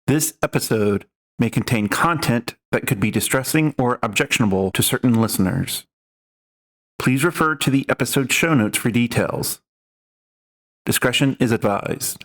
This episode may contain content that could be distressing or objectionable to certain listeners. Please refer to the episode show notes for details. Discretion is advised.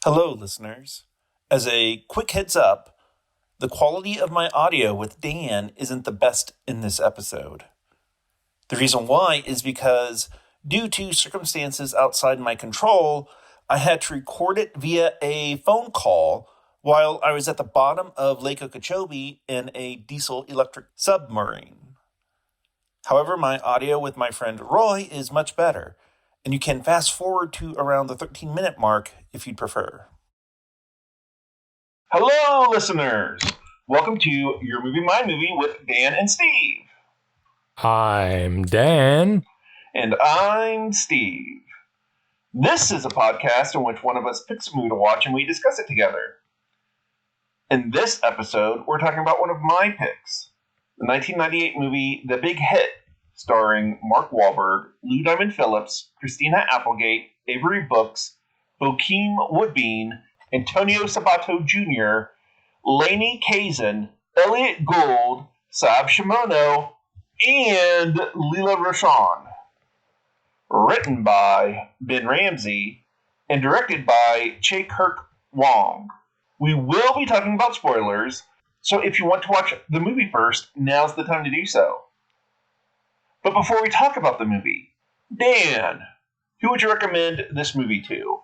Hello, listeners. As a quick heads up, the quality of my audio with Dan isn't the best in this episode. The reason why is because, due to circumstances outside my control, I had to record it via a phone call while I was at the bottom of Lake Okeechobee in a diesel-electric submarine. However, my audio with my friend Roy is much better, and you can fast forward to around the 13-minute mark if you'd prefer. Hello, listeners! Welcome to Your Movie, My Movie with Dan and Steve. I'm Dan. And I'm Steve. This is a podcast in which one of us picks a movie to watch and we discuss it together. In this episode, we're talking about one of my picks, the 1998 movie The Big Hit, starring Mark Wahlberg, Lou Diamond Phillips, Christina Applegate, Avery Brooks, Bokeem Woodbine, Antonio Sabato Jr., Lainey Kazan, Elliot Gould, Saab Shimono, and Leela Roshan. Written by Ben Ramsey and directed by Chae Kirk Wong. We will be talking about spoilers, so if you want to watch the movie first, now's the time to do so. But before we talk about the movie, Dan, who would you recommend this movie to?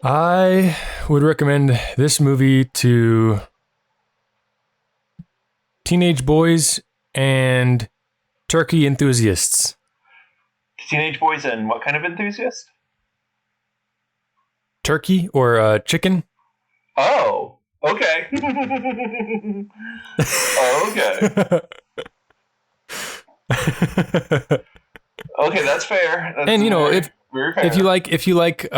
I would recommend this movie to teenage boys and turkey enthusiasts. Teenage boys and what kind of enthusiast? Turkey or chicken? Oh, okay. Okay. Okay, that's fair. That's and very fair. if you like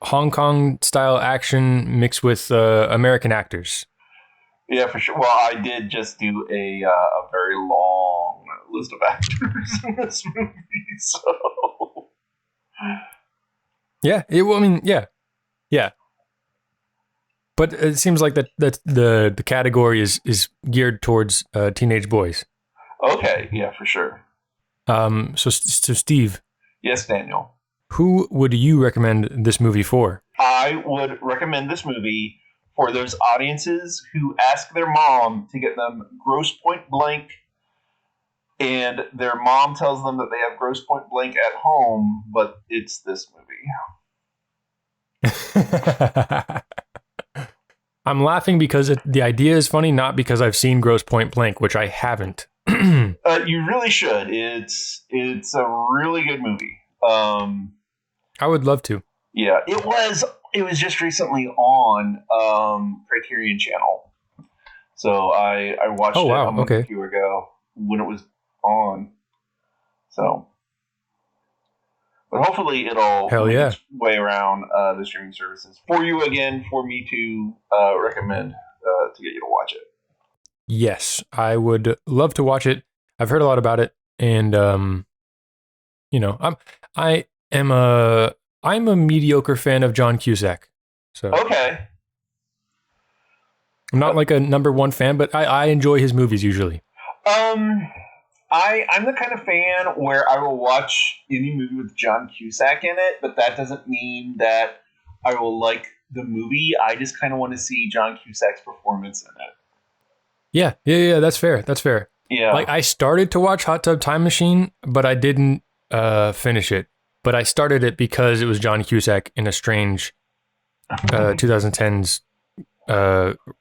Hong Kong style action mixed with American actors. Yeah, for sure. Well, I did just do a very long list of actors in this movie, so Yeah, yeah. But it seems like that the category is geared towards teenage boys. Okay, yeah, for sure. So Steve. Yes, Daniel. Who would you recommend this movie for? I would recommend this movie for those audiences who ask their mom to get them Grosse Pointe Blank, and their mom tells them that they have Grosse Pointe Blank at home, but it's this movie. I'm laughing because the idea is funny, not because I've seen Grosse Pointe Blank, which I haven't. You really should. It's a really good movie. I would love to. Yeah, it was just recently on Criterion Channel. So I watched it a month or two ago when it was on. So, but hopefully it'll make its way around the streaming services for you again, for me to recommend to get you to watch it. Yes, I would love to watch it. I've heard a lot about it, and I'm a mediocre fan of John Cusack. So okay, I'm not like a number one fan, but I enjoy his movies usually. I'm the kind of fan where I will watch any movie with John Cusack in it, but that doesn't mean that I will like the movie. I just kind of want to see John Cusack's performance in it. Yeah, that's fair. Yeah. Like, I started to watch Hot Tub Time Machine, but I didn't finish it. But I started it because it was John Cusack in a strange 2010s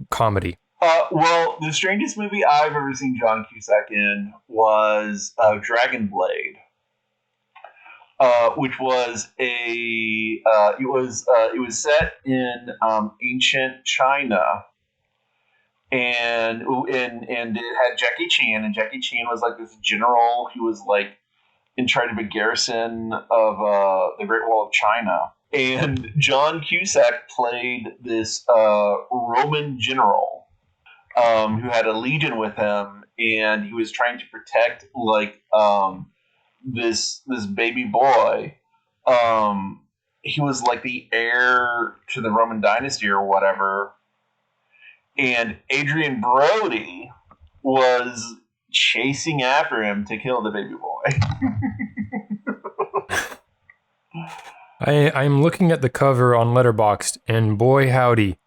comedy. Well, the strangest movie I've ever seen John Cusack in was Dragon Blade. which was it was set in ancient China, and it had Jackie Chan, and Jackie Chan was like this general. He was like in charge of a garrison of the Great Wall of China, and John Cusack played this Roman general who had a legion with him, and he was trying to protect like this baby boy. He was like the heir to the Roman dynasty or whatever, and Adrian Brody was chasing after him to kill the baby boy. I'm looking at the cover on Letterboxd, and boy howdy,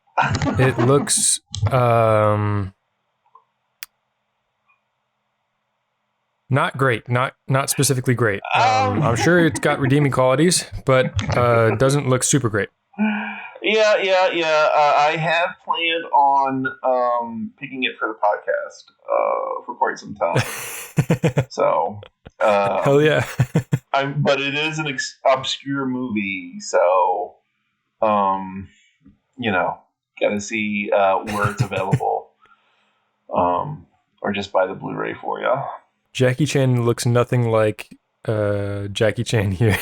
it looks not great, not specifically great. I'm sure it's got redeeming qualities, but doesn't look super great. Yeah. I have planned on picking it for the podcast for quite some time. So, hell yeah. but it is an obscure movie, so gotta see where it's available, or just buy the Blu-ray for you. Jackie Chan looks nothing like Jackie Chan here.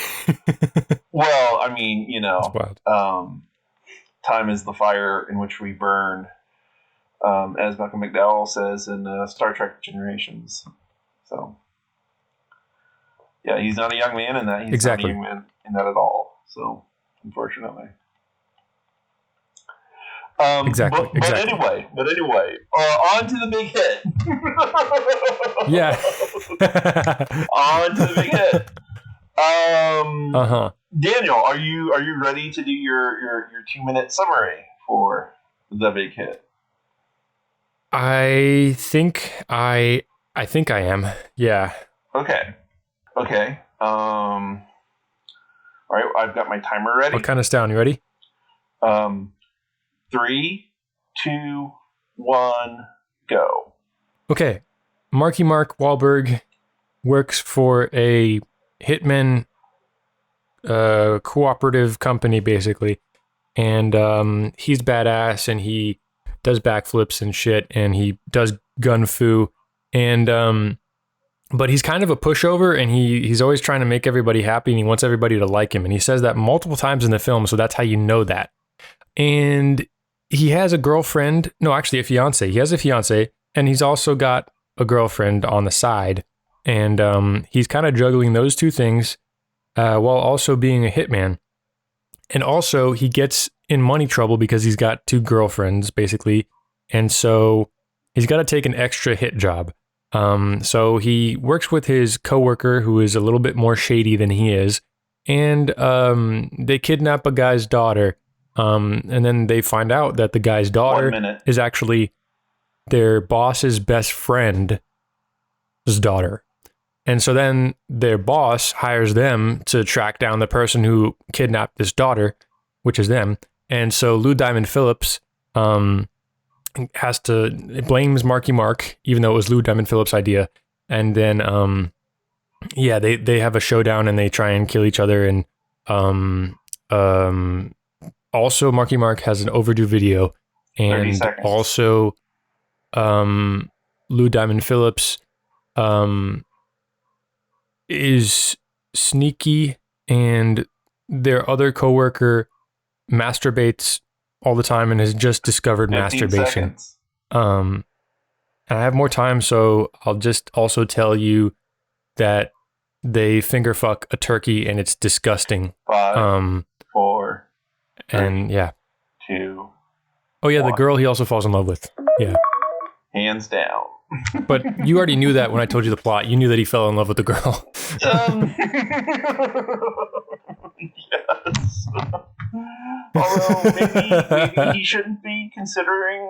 Well, I mean, It's wild. Time is the fire in which we burn, as Malcolm McDowell says in Star Trek Generations. So, yeah, he's not a young man in that. He's exactly. not a young man in that at all. So, unfortunately. Exactly. But anyway, on to the big hit. Yeah. On to the big hit. Uh-huh. Daniel, are you ready to do your 2-minute summary for the big hit? I think I am. Yeah. Okay. All right, I've got my timer ready. I'll count us down. You ready? 3, 2, 1, go. Okay. Marky Mark Wahlberg works for a hitman cooperative company, basically. And he's badass, and he does backflips and shit, and he does gun fu. And but he's kind of a pushover, and he's always trying to make everybody happy, and he wants everybody to like him. And he says that multiple times in the film, so that's how you know that. And he has a girlfriend. No, actually a fiance. He has a fiance, and he's also got a girlfriend on the side. And he's kind of juggling those two things while also being a hitman. And also he gets in money trouble because he's got two girlfriends, basically. And so he's got to take an extra hit job. So he works with his coworker, who is a little bit more shady than he is. And they kidnap a guy's daughter. And then they find out that the guy's daughter is actually their boss's best friend's daughter. And so then their boss hires them to track down the person who kidnapped this daughter, which is them. And so Lou Diamond Phillips blames Marky Mark, even though it was Lou Diamond Phillips' idea. And then they have a showdown, and they try and kill each other. And also Marky Mark has an overdue video, and also Lou Diamond Phillips is sneaky, and their other coworker masturbates all the time and has just discovered masturbation. And I have more time, so I'll just also tell you that they finger fuck a turkey, and it's disgusting. 5, 4, 3, and yeah. 2. Oh yeah, 1. the girl he also falls in love with. Yeah. Hands down. But you already knew that when I told you the plot. You knew that he fell in love with the girl. Yes. Although maybe he shouldn't be considering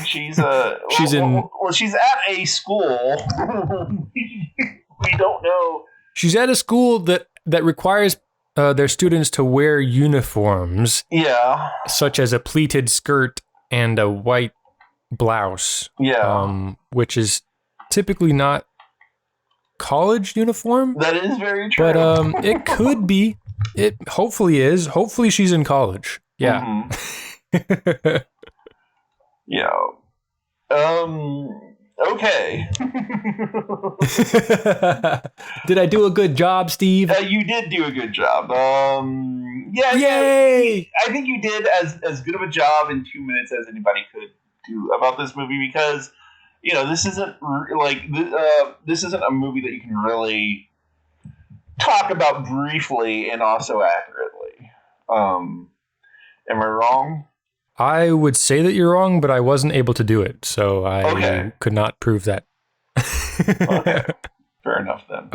she's at a school. We don't know. She's at a school that requires their students to wear uniforms. Yeah. Such as a pleated skirt and a white blouse. Yeah. Which is typically not college uniform, That is very but true. it could be. It hopefully is. Hopefully she's in college. Yeah. Yeah. Okay. Did I do a good job, Steve? You did do a good job. Yeah. Yay! I think you did as good of a job in 2 minutes as anybody could do about this movie because, this isn't this isn't a movie that you can really talk about briefly and also accurately. Am I wrong? I would say that you're wrong, but I wasn't able to do it, so I could not prove that. Okay. Fair enough then.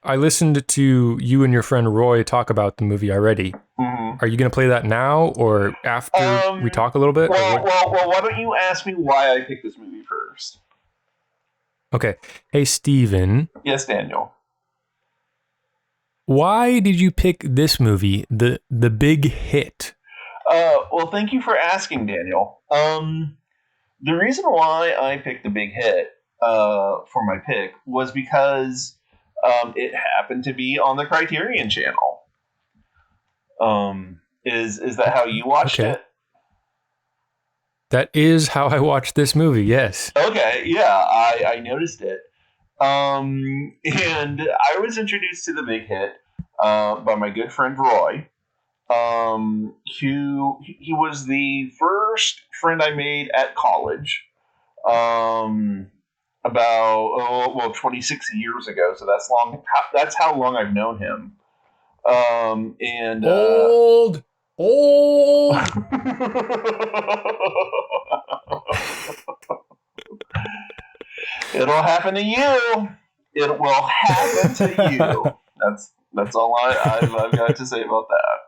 I listened to you and your friend Roy talk about the movie already. Mm-hmm. Are you going to play that now or after we talk a little bit? Well, why don't you ask me why I picked this movie first? Okay. Hey, Steven. Yes, Daniel. Why did you pick this movie, The Big Hit? Well, thank you for asking, Daniel. The reason why I picked The Big Hit for my pick was because it happened to be on the Criterion Channel. Is that how you watched it? That is how I watched this movie, yes. Okay, yeah, I noticed it. And I was introduced to The Big Hit by my good friend Roy. He was the first friend I made at college. About 26 years ago, so that's long. That's how long I've known him. And old. It'll happen to you. It will happen to you. That's all I've got to say about that.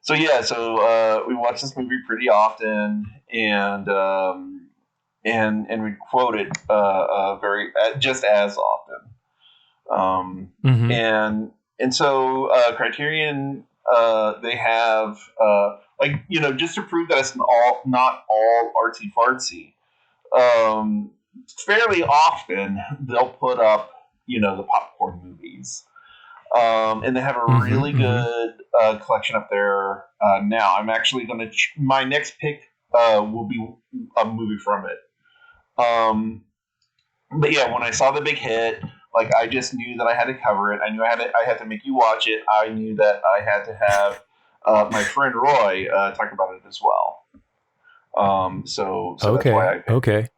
So we watch this movie pretty often, and we quote it very just as often. And so Criterion, they have just to prove that it's not all artsy fartsy. Fairly often they'll put up the popcorn movies. And they have a really good collection up there now. I'm actually going to my next pick will be a movie from it. But yeah, when I saw The Big Hit, I just knew that I had to cover it. I knew I had to make you watch it. I knew that I had to have my friend Roy talk about it as well. So that's why I picked. Okay.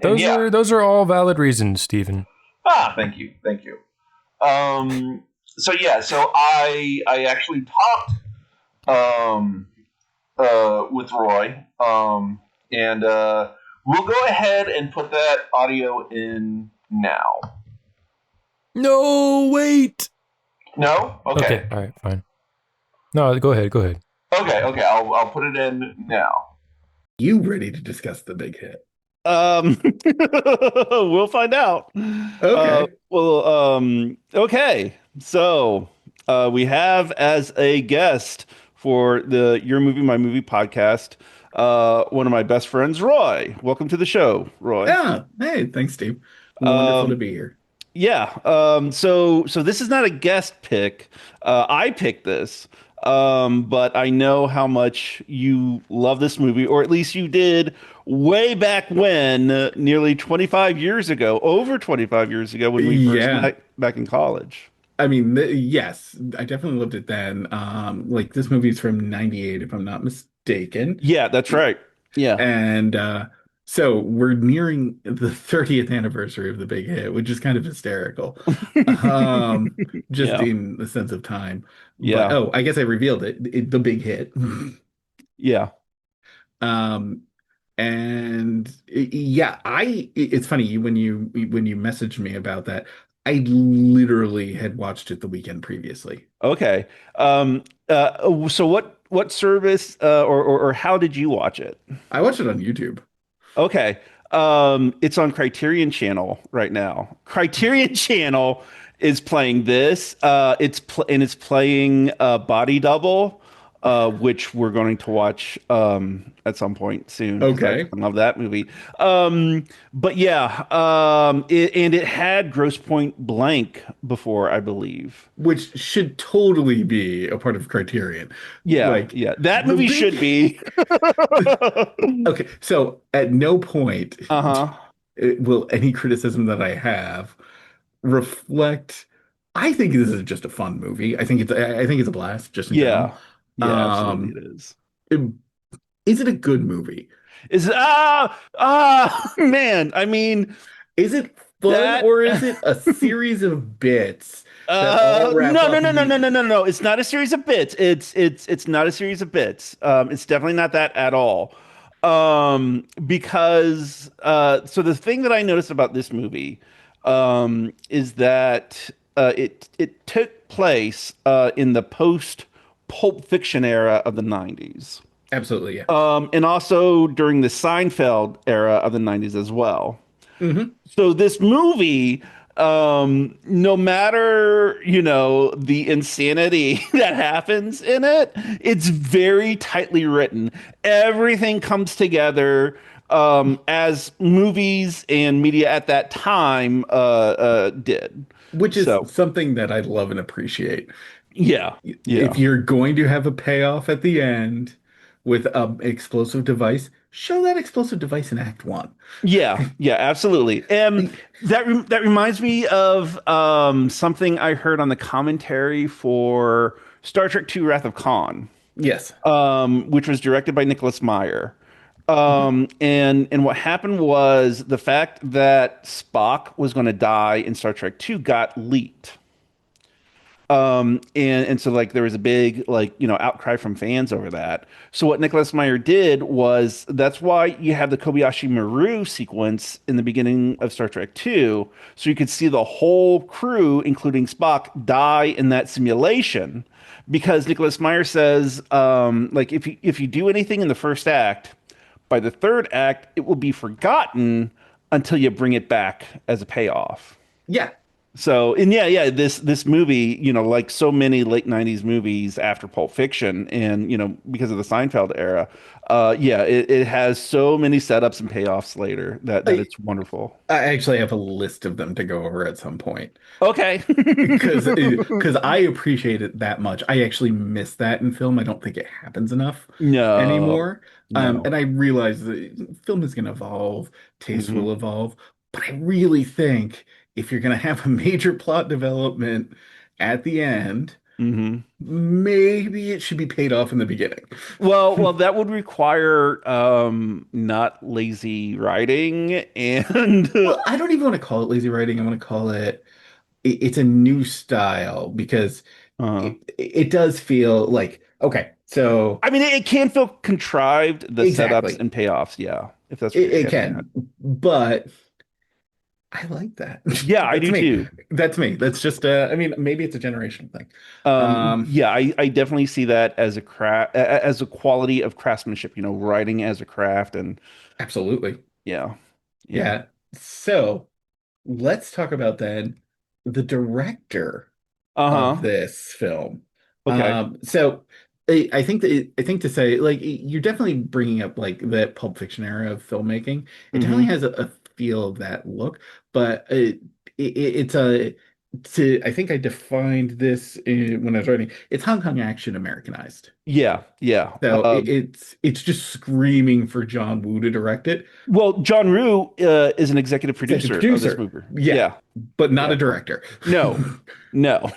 Those are all valid reasons, Stephen. Thank you. So I actually talked with Roy, and we'll go ahead and put that audio in now. No, wait. No? Okay. All right, fine. No, go ahead. Okay. I'll put it in now. You ready to discuss The Big Hit? We'll find out. Okay. Okay. So, we have as a guest for the Your Movie, My Movie podcast, one of my best friends, Roy. Welcome to the show, Roy. Yeah. Hey, thanks, Steve. Wonderful to be here. Yeah. So this is not a guest pick. I picked this. But I know how much you love this movie, or at least you did way back when, nearly 25 years ago, over 25 years ago when we first met back in college. I mean, yes, I definitely loved it then. This movie's from 98, if I'm not mistaken. Yeah, that's right. Yeah. And so we're nearing the 30th anniversary of The Big Hit, which is kind of hysterical. In the sense of time. Yeah. But, I guess I revealed it. The Big Hit. Yeah. It's funny when you messaged me about that. I literally had watched it the weekend previously. Okay. So what service or how did you watch it? I watched it on YouTube. Okay. It's on Criterion Channel right now. Criterion Channel is playing this. It's playing Body Double. which we're going to watch at some point soon because I Okay. love that movie. But yeah, and it had Gross Point Blank before, I believe. Which should totally be a part of Criterion. Yeah, Like yeah, that the movie big should be. Okay, so at no point Uh-huh. will any criticism that I have reflect. I think this is just a fun movie. I think it's a blast just in general. Yeah, yeah, absolutely, Um, it is. it- is it a good movie? Is man, I mean Is it fun that or is it a series of bits that all wrap no, no, up no, no, no, no, neatly? no, no. It's not a series of bits. It's not a series of bits. It's definitely not that at all. Because so the thing that I noticed about this movie is that it took place in the post Pulp Fiction era of the 90s. Absolutely, yeah. And also during the Seinfeld era of the 90s as well. Hmm. So this movie, no matter, the insanity that happens in it, it's very tightly written. Everything comes together as movies and media at that time did. Which is So, something that I love and appreciate. yeah, If yeah. you're going to have a payoff at the end with an explosive device, show that explosive device in Act One. Yeah, yeah, absolutely. That reminds me of something I heard on the commentary for Star Trek II: Wrath of Khan, Yes. which was directed by Nicholas Meyer. Mhm. And what happened was the fact that Spock was going to die in Star Trek II got leaked. And so like there was a big like outcry from fans over that. So what Nicholas Meyer did was that's why you have the Kobayashi Maru sequence in the beginning of Star Trek 2, so you could see the whole crew, including Spock, die in that simulation. Because Nicholas Meyer says, like if you do anything in the first act, by the third act, it will be forgotten until you bring it back as a payoff. Yeah. So, and yeah, yeah, this movie, like so many late 90s movies after Pulp Fiction and, because of the Seinfeld era, yeah, it has so many setups and payoffs later that I, it's wonderful. I actually have a list of them to go over at some point Okay. because I appreciate it that much. I actually miss that in film. I don't think it happens enough No, anymore. no. And I realize that film is going to evolve, taste Hmm. will evolve, but I really think if you're going to have a major plot development at the end, Hmm. maybe it should be paid off in the beginning. Well, that would require not lazy writing and Well, I don't even want to call it lazy writing. I want to call it's a new style because uh, it does feel like okay, so I mean, it can feel contrived, the setups exactly and payoffs, yeah, if that's what you're it getting at. can, but I like that. Yeah, I That's do me. too. That's me. That's just I mean, maybe it's a generational thing. Um, Yeah, I definitely see that as a craft, as a quality of craftsmanship, writing as a craft, and Absolutely. yeah, yeah. Yeah. So let's talk about then the director of Uh-huh. this film. Okay. So I think to say like you're definitely bringing up like the Pulp Fiction era of filmmaking. It definitely Hmm. has a feel of that look, but it's a to I think I defined this when I was writing. It's Hong Kong action Americanized. Yeah, yeah. So it's just screaming for John Woo to direct it. Well, John Ryu is an executive Executive producer of this producer, movie. yeah, Yeah, but not yeah. a director. No, no,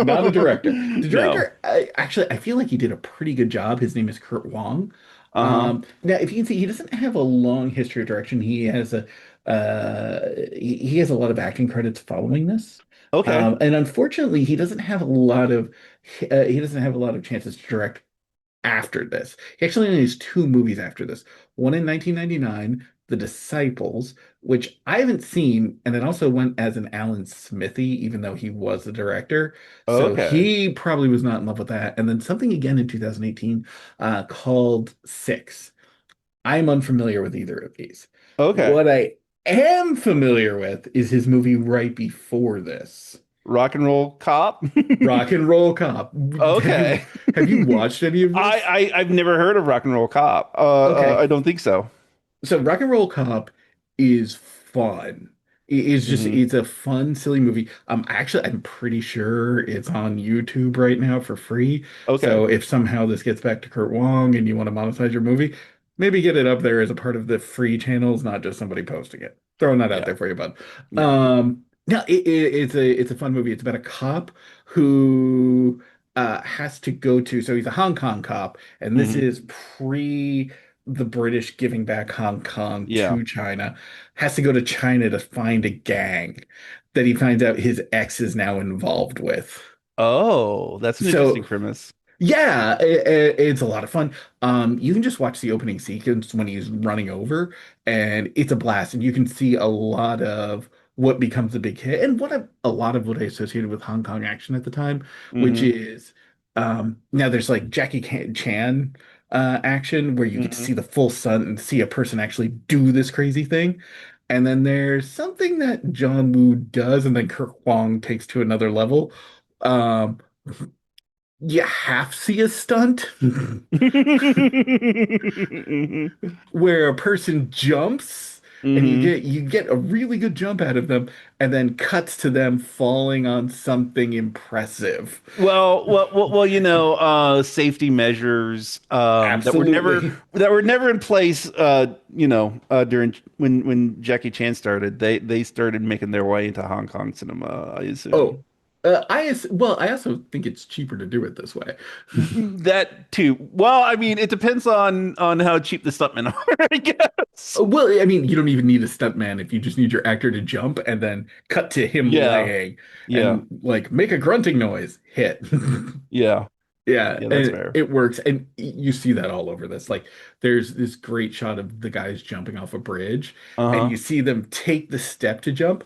Not a director. The no. director, actually, I feel like he did a pretty good job. His name is Kurt Wong. Uh-huh. Now, if you can see, he doesn't have a long history of direction. He has a lot of acting credits following this. Okay. And unfortunately, he doesn't have a lot of chances to direct after this. He actually only has two movies after this. One in 1999, The Disciples, which I haven't seen, and it also went as an Alan Smithy, even though he was the director. So Okay. he probably was not in love with that. And then something again in 2018 called Six. I'm unfamiliar with either of these. Okay. What I am familiar with is his movie right before this. Rock and Roll Cop. Rock and Roll Cop. Have you Okay. have you watched any of this? I've never heard of Rock and Roll Cop. Okay. I don't think so. So Rock and Roll Cop is fun. Hmm. It's a fun, silly movie. Actually I'm pretty sure it's on YouTube right now for free. Okay. So if somehow this gets back to Kurt Wong and you want to monetize your movie, maybe get it up there as a part of the free channels, not just somebody posting it. Throwing that out Yeah. there for you, bud. Yeah. No, it's a fun movie. It's about a cop who has to go to, so he's a Hong Kong cop, and this Hmm. is pre the British giving back Hong Kong Yeah. to China, has to go to China to find a gang that he finds out his ex is now involved with. Oh, that's an interesting So premise. yeah, it's a lot of fun. You can just watch the opening sequence when he's running over, and it's a blast. And you can see a lot of what becomes a big hit, and a lot of what I associated with Hong Kong action at the time, which Hmm. is now there's like Chan action where you get to Hmm. see the full sun and see a person actually do this crazy thing. And then there's something that John Woo does, and then Kirk Wong takes to another level. Um, you half see a stunt where a person jumps and Hmm. you get a really good jump out of them and then cuts to them falling on something impressive. Safety measures Absolutely. that were never in place. During when Jackie Chan started, they started making their way into Hong Kong cinema, I Oh, assume. I also think it's cheaper to do it this way. That too. Well, I mean, it depends on how cheap the stuntmen are, I guess. Well, I mean, you don't even need a stuntman if you just need your actor to jump and then cut to him Yeah, laying yeah, and like make a grunting noise, hit. yeah, Yeah, yeah. That's and fair. it works. And you see that all over this. Like, there's this great shot of the guys jumping off a bridge, and Uh-huh. you see them take the step to jump,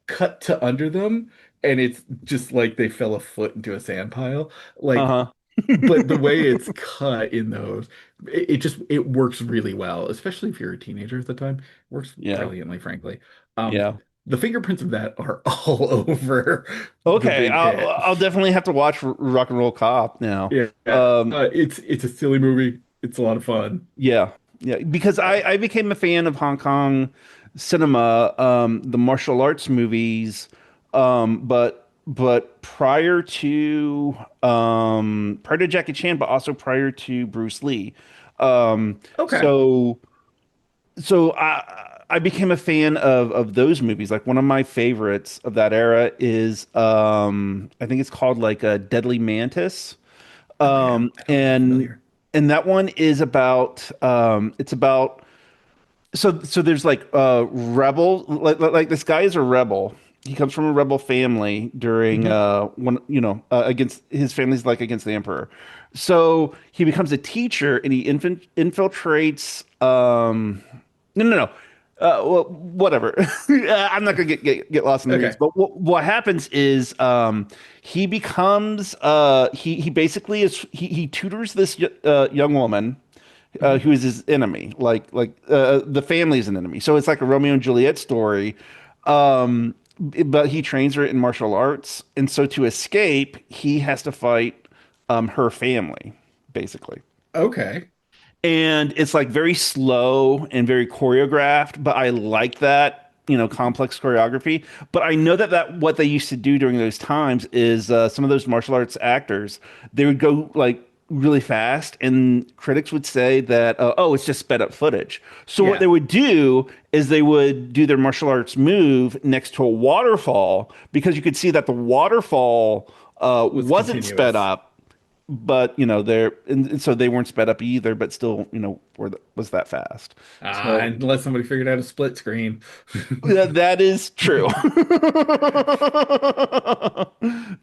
cut to under them, and it's just like they fell a foot into a sand pile. Like, Uh-huh. but the way it's cut in those, it works really well, especially if you're a teenager at the time. It works Yeah, brilliantly, frankly. Um, yeah. the fingerprints of that are all over the Okay, big hit. I'll definitely have to watch Rock and Roll Cop now. Yeah, it's a silly movie. It's a lot of fun. Yeah, yeah, because I became a fan of Hong Kong cinema, the martial arts movies, but prior to Jackie Chan, but also prior to Bruce Lee. Um, Okay. so I became a fan of those movies. Like one of my favorites of that era is I think it's called like a Deadly Mantis. Okay, Um, I don't sound and familiar. and that one is about it's about so there's like rebel like this guy is a rebel. He comes from a rebel family during Hmm. against his family's like against the emperor. So he becomes a teacher and he infiltrates no. Well, whatever. I'm not gonna get lost in the weeds. Okay. But what happens is he becomes he basically he tutors this young woman Hmm. who is his enemy. The family is an enemy. So it's like a Romeo and Juliet story. But he trains her in martial arts, and so to escape, he has to fight her family, basically. Okay. And it's like very slow and very choreographed, but I like that, complex choreography. But I know that what they used to do during those times is some of those martial arts actors, they would go like really fast, and critics would say that, oh, it's just sped up footage. So what Yeah. they would do is they would do their martial arts move next to a waterfall because you could see that the waterfall Was wasn't sped continuous. up, but they're and so they weren't sped up either, but still, was that fast. So Unless somebody figured out a split screen. that is true.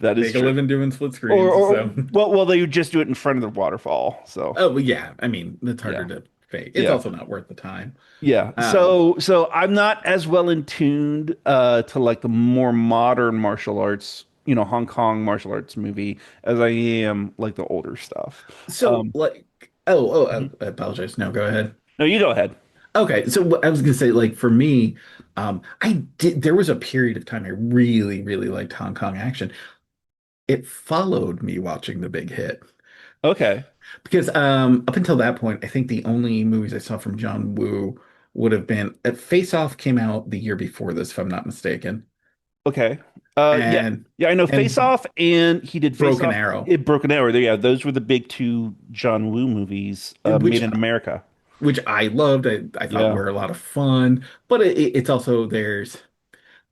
That is Make a true. living doing split Or, screens. or So, well, they would just do it in front of the waterfall. So oh, well, yeah. I mean, it's harder yeah, to fake. It's yeah, also not worth the time. yeah. Um, So I'm not as well in tuned to like the more modern martial arts, Hong Kong martial arts movie as I am like the older stuff. so Um, like, I apologize. No, go ahead. no, you go ahead. Okay, so what I was gonna say, like for me, I did. There was a period of time I really, really liked Hong Kong action. It followed me watching The Big Hit Okay. because up until that point, I think the only movies I saw from John Woo would have been Face Off came out the year before this, if I'm not mistaken, Okay. Yeah. and Yeah, I know Face and Off and he did Face Broken Off. Arrow, It Broken Arrow. Yeah, those were the big two John Woo movies which made in America. which I loved. I thought Yeah. were a lot of fun, but it's also there's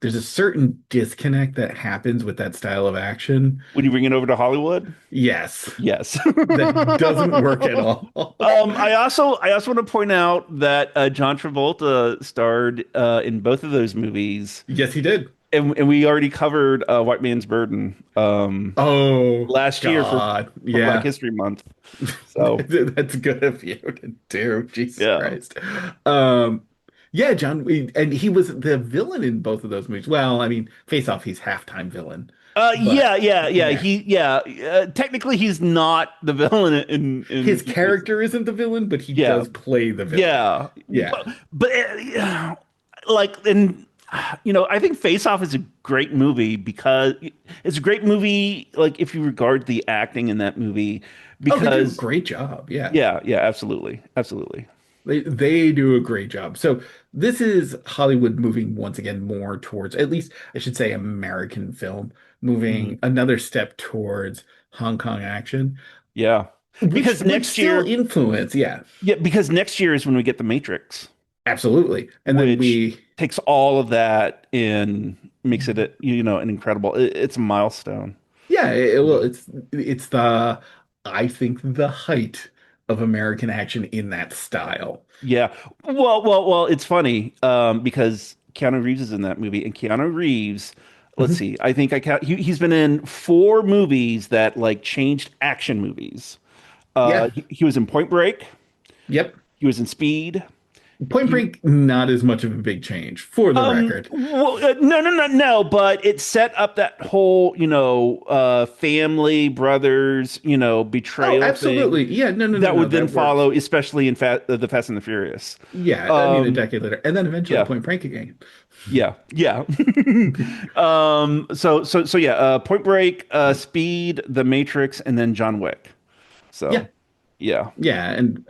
a certain disconnect that happens with that style of action. When you bring it over to Hollywood? Yes, Yes. that doesn't work at all. I also want to point out that John Travolta starred in both of those movies, Yes, he did. and we already covered White Man's Burden Oh last year God, for Black yeah. History Month. So That's good of you to do. Jesus yeah, Christ. Um, yeah, and he was the villain in both of those movies. Well, I mean, Face Off, he's halftime villain, yeah, but yeah, yeah. yeah, Technically, he's not the villain in his the movies. character isn't the villain, but he Yeah, does play the villain. yeah, Yeah. but like and I think Face Off is a great movie because it's a great movie like if you regard the acting in that movie Oh, they do a because great job. Yeah. yeah, yeah, absolutely, absolutely. They do a great job. So this is Hollywood moving once again more towards, at least I should say, American film, moving Mhm. another step towards Hong Kong action, Yeah, which because would next still year, influence, yeah, yeah, because next year is when we get The Matrix, absolutely. And then which we, takes all of that and makes it an incredible. It's a milestone. yeah, well, it's the I think the height of American action in that style. Yeah. Well, it's funny because Keanu Reeves is in that movie, and Keanu Reeves, let's Mhm. see, I think I count, he's been in four movies that like changed action movies. Yeah, He was in Point Break, yep. he was in Speed. Point He Break, not as much of a big change, for the record. well, no, but it set up that whole, family, brothers, Oh, betrayal thing absolutely. Yeah, no, no, no, that no, would then that works. follow, especially in the Fast and the Furious. Yeah, I mean, a Um, decade later, and then eventually yeah. Point Break again. Yeah, yeah. So yeah, Point Break, Speed, The Matrix, and then John Wick. Yeah, So, yeah. yeah, and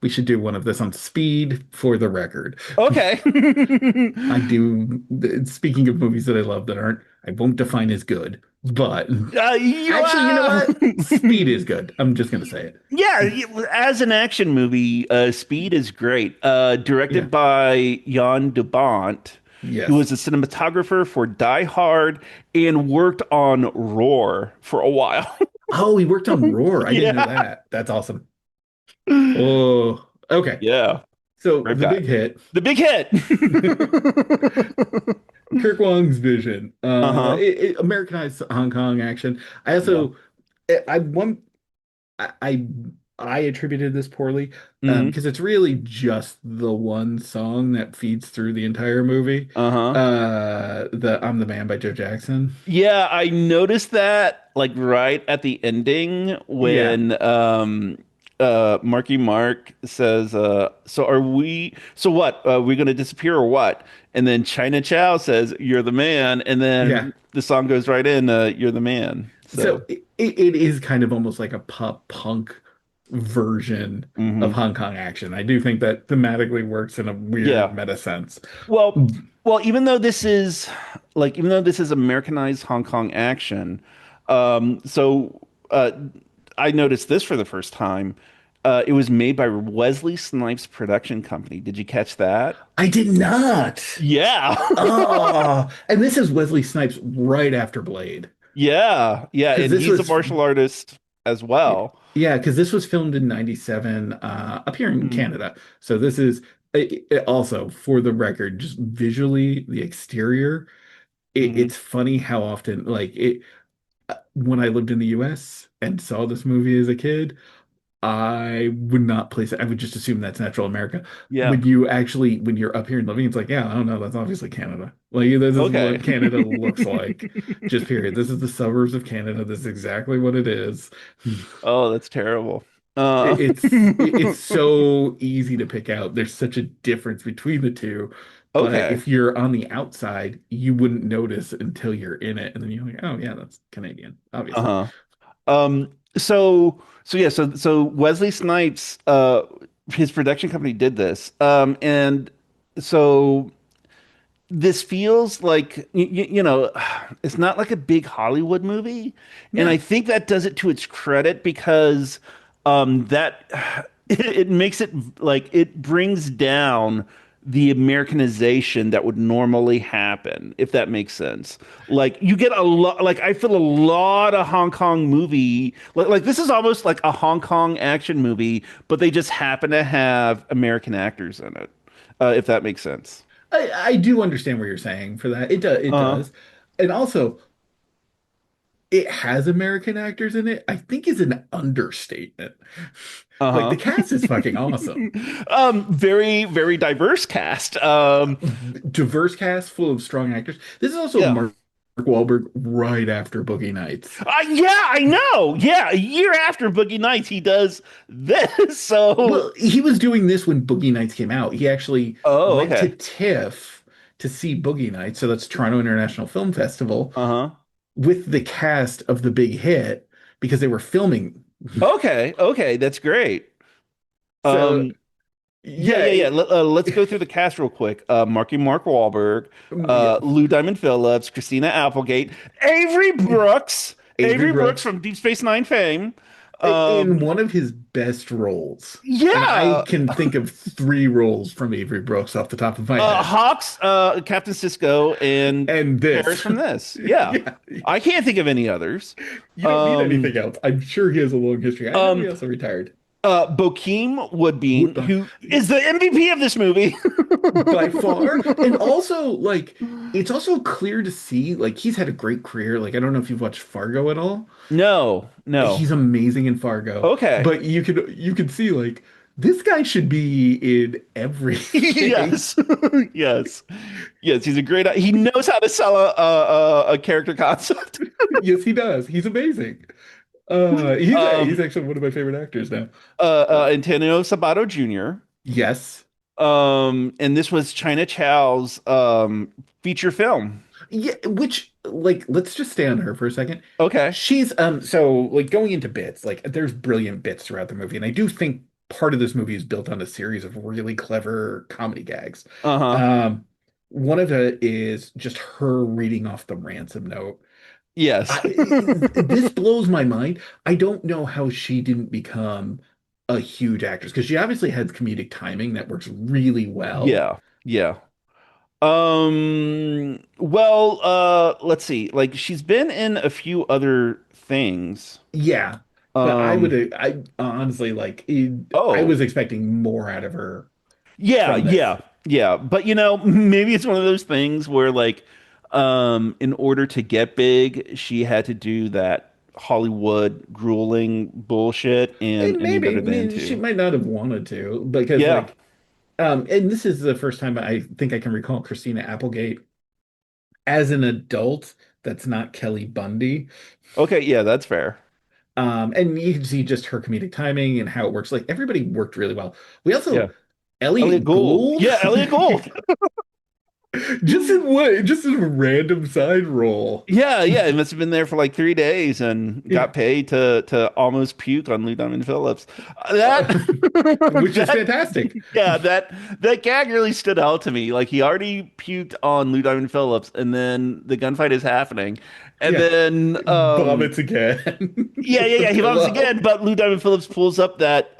we should do one of this on speed for the record. Okay. I do. Speaking of movies that I love that aren't, I won't define as good, but actually, you know what? Speed is good. I'm just gonna say it. Yeah, as an action movie, Speed is great. Yeah. Directed by Jan de Bont, who Yes. was a cinematographer for Die Hard and worked on Roar for a while. Oh, he worked on Roar. I didn't know Yeah. that. That's awesome. Oh, okay. Yeah. So Great the guy. big hit. The big hit. Kirk Wong's vision, Uh-huh. Americanized Hong Kong action. I Yeah. also, I one, I I attributed this poorly, Hmm. because it's really just the one song that feeds through the entire movie. Uh-huh. The "I'm the Man" by Joe Jackson. Yeah, I noticed that like right at the ending Yeah, when Marky Mark says so are we so what we gonna disappear or what? And then China Chow says you're the man and yeah. then the song goes right in you're the man. So So it is kind of almost like a pop punk version of mhm. Hong Kong action. I do think that thematically works in a weird Yeah. meta sense. Well, even though this is Americanized Hong Kong action, so I noticed this for the first time. It was made by Wesley Snipes Production Company. Did you catch that? I did not. Yeah. Oh, and this is Wesley Snipes right after Blade. Yeah. Yeah. Because And this he's a was, martial artist as well. yeah, because this was filmed in 97 up here in Mhm. Canada. So this is also, for the record, just visually, the exterior, Mhm. it's funny how often, like, when I lived in the US and saw this movie as a kid, I would not place it. I would just assume that's natural America. Yeah. When you're up here and living, it's like, yeah, I don't know, that's obviously Canada. Like, this is Okay. what Canada looks like. Just period. This is the suburbs of Canada. This is exactly what it is. Oh, that's terrible. Uh, It's so easy to pick out. There's such a difference between the two. But okay. if you're on the outside, you wouldn't notice until you're in it, and then you're like, oh yeah, that's Canadian, obviously. Uh-huh. So Wesley Snipes, his production company did this. And so this feels like it's not like a big Hollywood movie, and I Yeah, think that does it to its credit because that it makes it like it brings down the Americanization that would normally happen, if that makes sense. Like you get a lot, like I feel a lot of Hong Kong movie, like this is almost like a Hong Kong action movie, but they just happen to have American actors in it, if that makes sense. I do understand what you're saying for that. It Uh, does, and also it has American actors in it. I think is an understatement. Like the uh-huh. cast is fucking awesome. Very, very diverse cast. Diverse cast full of strong actors. This is also Yeah. Mark Wahlberg right after Boogie Nights. Yeah, I know. Yeah, a year after Boogie Nights, he does this. So, Well, he was doing this when Boogie Nights came out. He actually oh, went to okay. TIFF to see Boogie Nights, so that's Toronto International Film Festival, Uh-huh. with the cast of the big hit because they were filming. Okay, okay, that's great. So Um, yeah, yeah, yeah, yeah. Let's go through the cast real quick. Mark Wahlberg, yeah. Lou Diamond Phillips, Christina Applegate, Avery Avery Brooks Brooks from Deep Space Nine fame. in Um, one of his best roles. And I yeah, can think of three roles from Avery Brooks off the top of my head. Hawks, Captain Cisco, and And Paris this. from this. Yeah, Yeah, I can't think of any others. you don't need Um, anything else. I'm sure he has a long history. I know he um, also retired. Bokeem Would- Woodbine, who is the MVP of this movie. By far. And also, like, it's also clear to see, like, he's had a great career. Like, I don't know if you've watched Fargo at all. No, no. He's amazing in Fargo. Okay. But you could see, like, this guy should be in everything. Yes, yes, yes. He's a great. He knows how to sell a character concept. Yes, he does. He's amazing. He's Um, actually one of my favorite actors now. Antonio Sabato Jr. Yes. And this was China Chow's feature film. Yeah, which like let's just stay on her for a second. Okay. She's so like going into bits, like there's brilliant bits throughout the movie, and I do think part of this movie is built on a series of really clever comedy gags. Uh-huh. Um, one of it is just her reading off the ransom note. Yes. This blows my mind. I don't know how she didn't become a huge actress because she obviously has comedic timing that works really well. Yeah. Yeah. Well, let's see. Like she's been in a few other things. Yeah, but Um, I honestly I was oh, expecting more out of her yeah, from this. yeah, yeah. But maybe it's one of those things where like, in order to get big, she had to do that Hollywood grueling bullshit and you Maybe, better I than mean, she to. might not have wanted to because Yeah. like, and this is the first time I think I can recall Christina Applegate as an adult that's not Kelly Bundy. Okay, yeah, that's fair. And you can see just her comedic timing and how it works. Like everybody worked really well. We Yeah. also Elliot Elliot Gould. Gould, Yeah, Elliot Gould. just in a random side role. Yeah, yeah, it must have been there for like 3 days and Yeah. got paid to almost puke on Lou Diamond Phillips. That Uh, which is that fantastic. yeah, that gag really stood out to me. Like he already puked on Lou Diamond Phillips, and then the gunfight is happening, and Yeah. then Vomits again. yeah, yeah, The yeah. He vomits pillow. again, but Lou Diamond Phillips pulls up that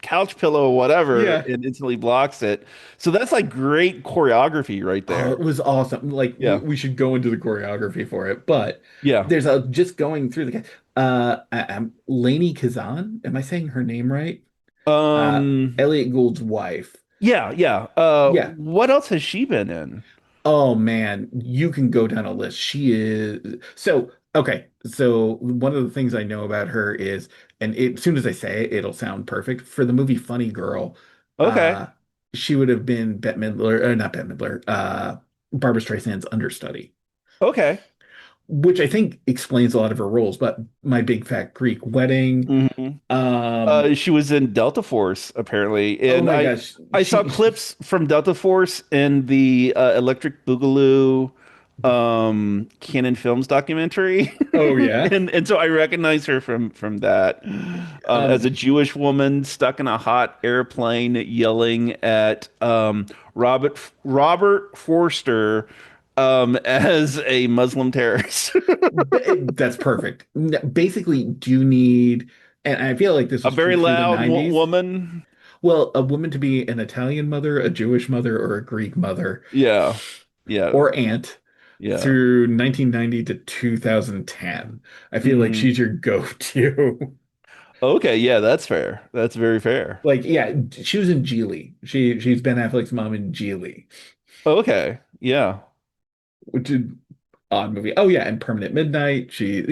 couch pillow or whatever Yeah. and instantly blocks it. So that's like great choreography right Oh, there. it was awesome. Like Yeah. we should go into the choreography for it, but Yeah. there's a just going through the I'm Lainey Kazan. Am I saying her name right? Uh, Um Elliot Gould's wife. yeah, yeah. Yeah. What else has she been in? Oh man, you can go down a list. She is so okay. So one of the things I know about her is, and as soon as I say it, it'll sound perfect. For the movie Funny Girl, Okay. uh, she would have been Bette Midler, or not Bette Midler, Barbara Streisand's understudy. Okay. which I think explains a lot of her roles. But My Big Fat Greek Wedding. Hmm. Um, She was in Delta Force apparently, oh and my gosh, I saw clips from Delta Force in the Electric Boogaloo Canon Films documentary, oh yeah. and so I recognize her from that as a Um, Jewish woman stuck in a hot airplane yelling at Robert Forster as a Muslim terrorist. that's perfect. Basically, do you need, and I feel like this A was true very through the loud 90s. woman. Well, a woman to be an Italian mother, a Jewish mother, or a Greek mother, Yeah. Yeah. or aunt Yeah. through 1990 to 2010. I feel like Hmm. she's your go-to. Okay, yeah, that's fair. That's very fair. Like, yeah, she was in Geely. She's Ben Affleck's mom in Geely, Okay, yeah. which is odd movie. Oh yeah, and Permanent Midnight. She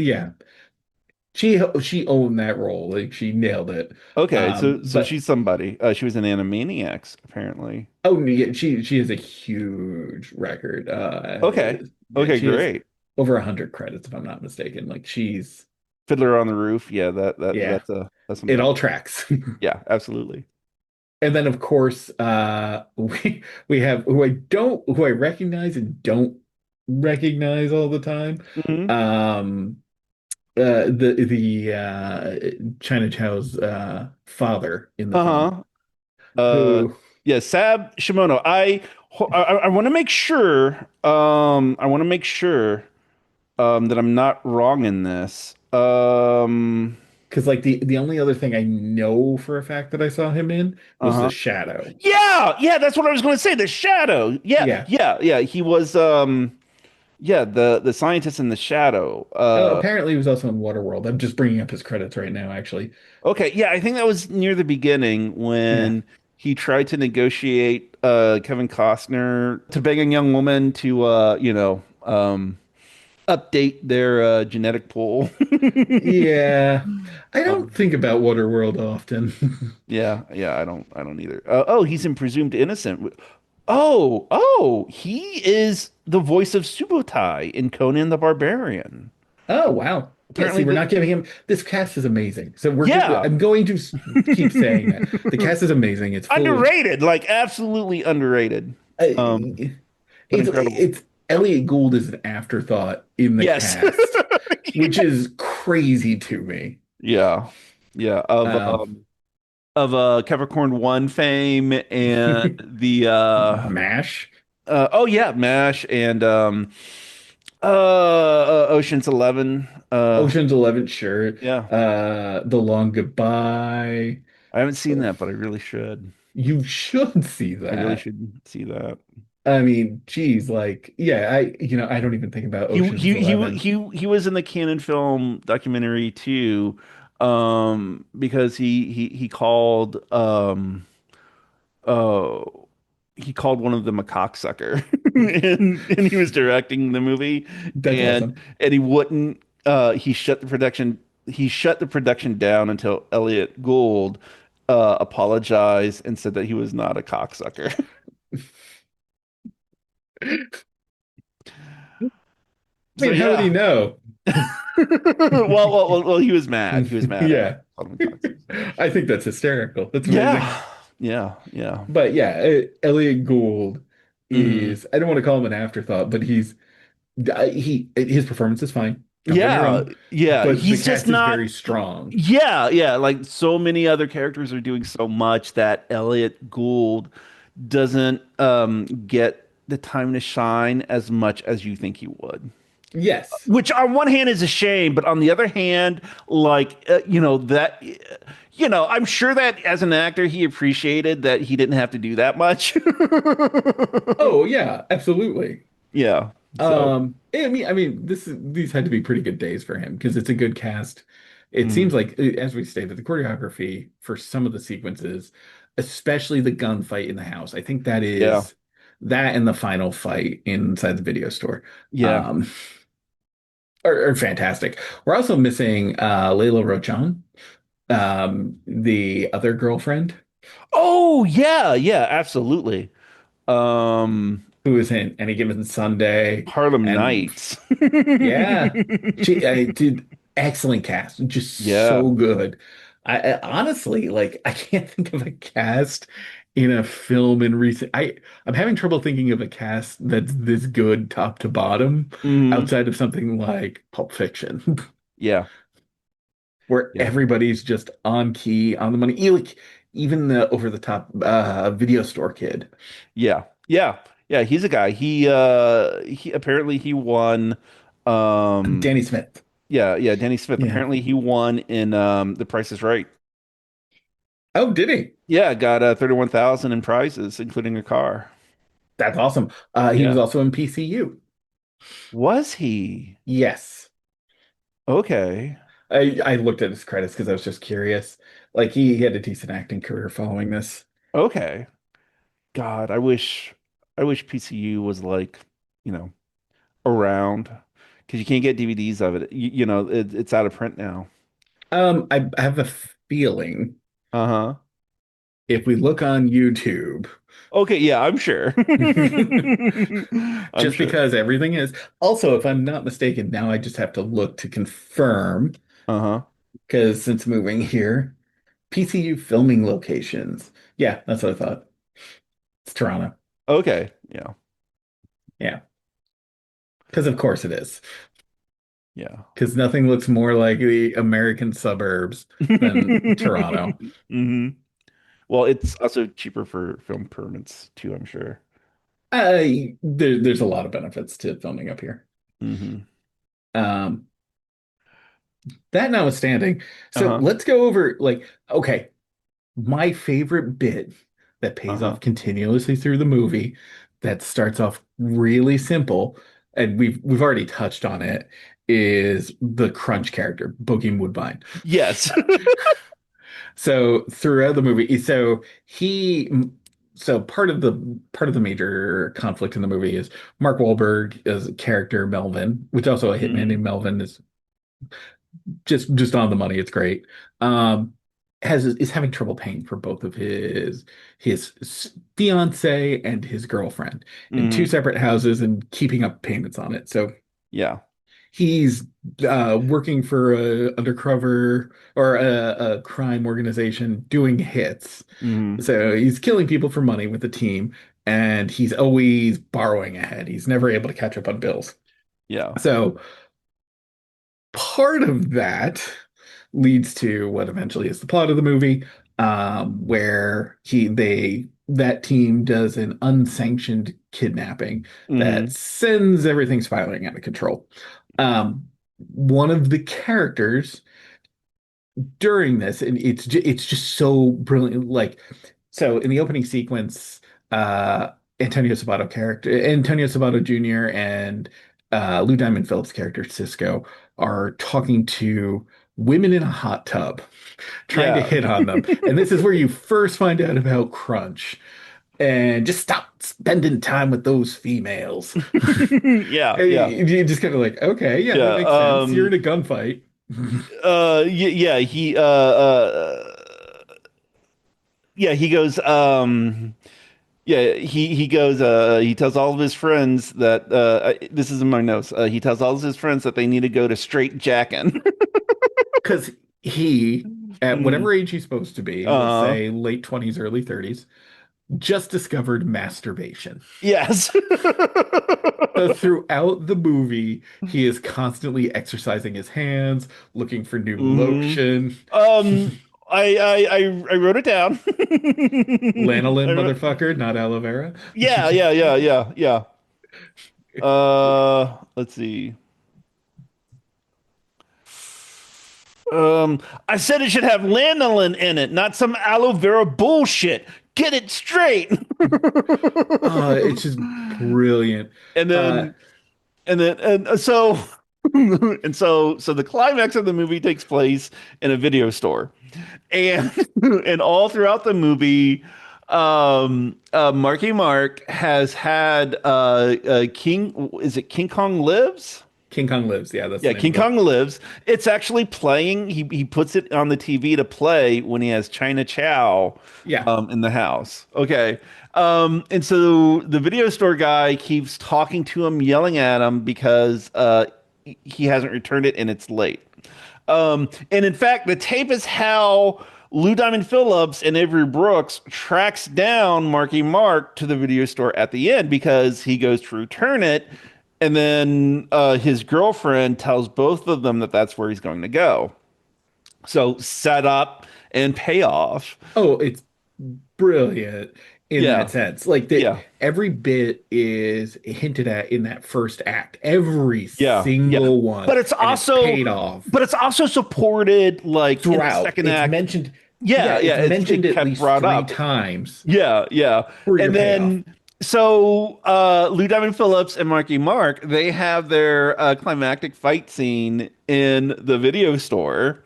owned that role. Like she nailed it. Okay, so But she's somebody. She was in Animaniacs, apparently. oh yeah, she has a huge record. Okay. Yeah, Okay, she has great. over 100 credits if I'm not mistaken. Like she's Fiddler on the Roof. Yeah, yeah, that's it something. all tracks. Yeah, absolutely. And then of course we have who I recognize and don't recognize all the time. Hmm. Um the China Chow's father in the film Uh-huh. Uh who yeah, Sab Shimono. I want to make sure I want to make sure that I'm not wrong in this. because like the only other thing I know for a fact that I saw him in was The Uh-huh. Shadow. Yeah, yeah, that's what I was going to say. The Shadow. Yeah, Yeah. yeah, yeah. He was yeah, the scientist in the Shadow. Apparently he was also in Waterworld. I'm just bringing up his credits right now, actually. Okay, yeah, I think that was near the beginning Yeah. when he tried to negotiate Kevin Costner to beg a young woman to update their genetic pool. Yeah. I don't Um, think about Waterworld often. yeah, yeah, I don't either. Oh, he's in Presumed Innocent. Oh, he is the voice of Subotai in Conan the Barbarian. Oh, wow. Yeah, see, Apparently, we're not giving him this cast is amazing. So yeah. I'm going to keep saying that. The cast is amazing. It's full of Underrated, like absolutely underrated. uh, Um, but incredible. it's Elliot Gould is an afterthought in the Yes. cast, which is crazy to me. Yeah. Yeah. Um, Of Capricorn 1 fame and the MASH, oh yeah, MASH and Ocean's 11. Ocean's 11, sure. Yeah. The Long Goodbye. I haven't seen that, but I really should. You should see I really that. should see that. I mean, geez, like, yeah, I don't even think about Ocean's 11. He was in the Canon film documentary too, because he called oh he called one of them a cocksucker, and he was directing the movie, That's awesome. and he wouldn't he shut the production down until Elliot Gould apologized and said that he was not a cocksucker. I So mean, how would he yeah. know? Well, he was mad. He was mad at him. Yeah. Called him a cocksucker. I think that's hysterical. That's amazing. Yeah, yeah, yeah. But yeah, Elliot Gould Hmm. is, I don't want to call him an afterthought, but his performance is fine. Don't get me Yeah, wrong, yeah. but the He's just cast is not. very strong. Yeah, yeah. Like so many other characters are doing so much that Elliot Gould doesn't get the time to shine as much as you think he would. Yes. Which on one hand is a shame, but on the other hand, like I'm sure that as an actor he appreciated that he didn't have to do that much. Oh yeah, absolutely. Yeah. So, I mean, these had to be pretty good days for him because it's a good cast. It seems mm, like, as we stated, the choreography for some of the sequences, especially the gunfight in the house, I think that yeah. is that and the final fight inside the video store, Yeah. um, are fantastic. We're also missing Layla Rochan, the other girlfriend. Oh, yeah, yeah, absolutely. who is in Any Given Sunday, Harlem and Nights. yeah, she I did excellent cast, just Yeah. so good. I honestly like I can't think of a cast in a film in recent. I'm having trouble thinking of a cast that's this good top to bottom Hmm. outside of something like Pulp Fiction, Yeah. where Yeah. everybody's just on key, on the money. Like even the over the top video store kid, Yeah. Yeah. Yeah. He's a guy. He apparently he won um Danny Smith. yeah, Danny Smith. Yeah. Apparently he won in The Price is Right. Oh, did he? Yeah, got 31,000 in prizes, including a car. That's awesome. He was Yeah. also in PCU. Was he? Yes. Okay. I looked at his credits because I was just curious. Like he had a decent acting career following this. Okay. God, I wish PCU was like, you know, around because you can't get DVDs of it. It's out of print now. I have a feeling Uh-huh. if we look on YouTube, Okay, yeah, I'm sure. I'm just sure. because everything is. Also, if I'm not mistaken, now I just have to look to confirm Uh-huh. because since moving here, PCU filming locations. Yeah, that's what I thought. It's Toronto. Okay. Yeah. Yeah, because of course it is. Yeah. Because nothing looks more like the American suburbs than Toronto. Hmm. Well, it's also cheaper for film permits too, I'm sure. There's a lot of benefits to filming up here. Hmm. Um, that notwithstanding, so Uh-huh. let's go over like, okay, my favorite bit that pays Uh-huh. off continuously through the movie that starts off really simple, and we've already touched on it, is the Crunch character, Boogie Woodbine. Yes. So throughout the movie, so part of the major conflict in the movie is Mark Wahlberg as a character Melvin, which also a hitman Hmm. named Melvin is just on the money. It's great. Um, is having trouble paying for both of his fiance and his girlfriend in two Hmm. separate houses and keeping up payments on it. So Yeah. he's working for a undercover or a crime organization doing hits. Hmm. So he's killing people for money with the team, and he's always borrowing ahead. He's never able to catch up on bills. Yeah. So part of that leads to what eventually is the plot of the movie, where that team does an unsanctioned kidnapping that Hmm. sends everything spiraling out of control. One of the characters during this, and it's just so brilliant. Like, so in the opening sequence, uh, Antonio Sabato Jr. and Lou Diamond Phillips' character Cisco are talking to women in a hot tub, trying to Yeah. hit on them. And this is where you first find out about Crunch. And just stop spending time with those females. Yeah, And yeah. you just kind of like, okay, yeah, that Yeah. makes sense. You're in a gunfight. Yeah, yeah, he goes yeah, he goes he tells all of his friends that this is in my notes. He tells all of his friends that they need to go to straight jacking. Because he, at Mm. whatever age he's supposed to be, we'll Uh, say late 20s, early 30s, just discovered masturbation. yes. So throughout the movie, he is constantly exercising his hands, looking for new Hmm. lotion. Um, I wrote it down. Lanolin, I wrote, motherfucker, not aloe vera. yeah, yeah, yeah, yeah, yeah. Let's see. I said it should have lanolin in it, not some aloe vera bullshit. Get it straight. It's just brilliant. And Uh, then and so so the climax of the movie takes place in a video store. And and all throughout the movie, Marky Mark has had King, is it King Kong Lives? King Kong Lives. Yeah, that's the Yeah, name King of it. Kong Lives. It's actually playing. He puts it on the TV to play when he has China Chow Yeah. in the house. Okay. And so the video store guy keeps talking to him, yelling at him because he hasn't returned it and it's late. And in fact, the tape is how Lou Diamond Phillips and Avery Brooks tracks down Marky Mark to the video store at the end because he goes to return it, and then his girlfriend tells both of them that that's where he's going to go. So set up and payoff. Oh, it's brilliant in that Yeah, sense. Like that yeah, every bit is hinted at in that first act. Every yeah, yeah. single one. But it's And it's also, paid off but it's also supported like in the throughout. second It's act. mentioned, yeah, Yeah, yeah. it's mentioned It at kept least brought three up. times Yeah, yeah. for your And payoff. then Lou Diamond Phillips and Marky Mark, they have their climactic fight scene in the video store.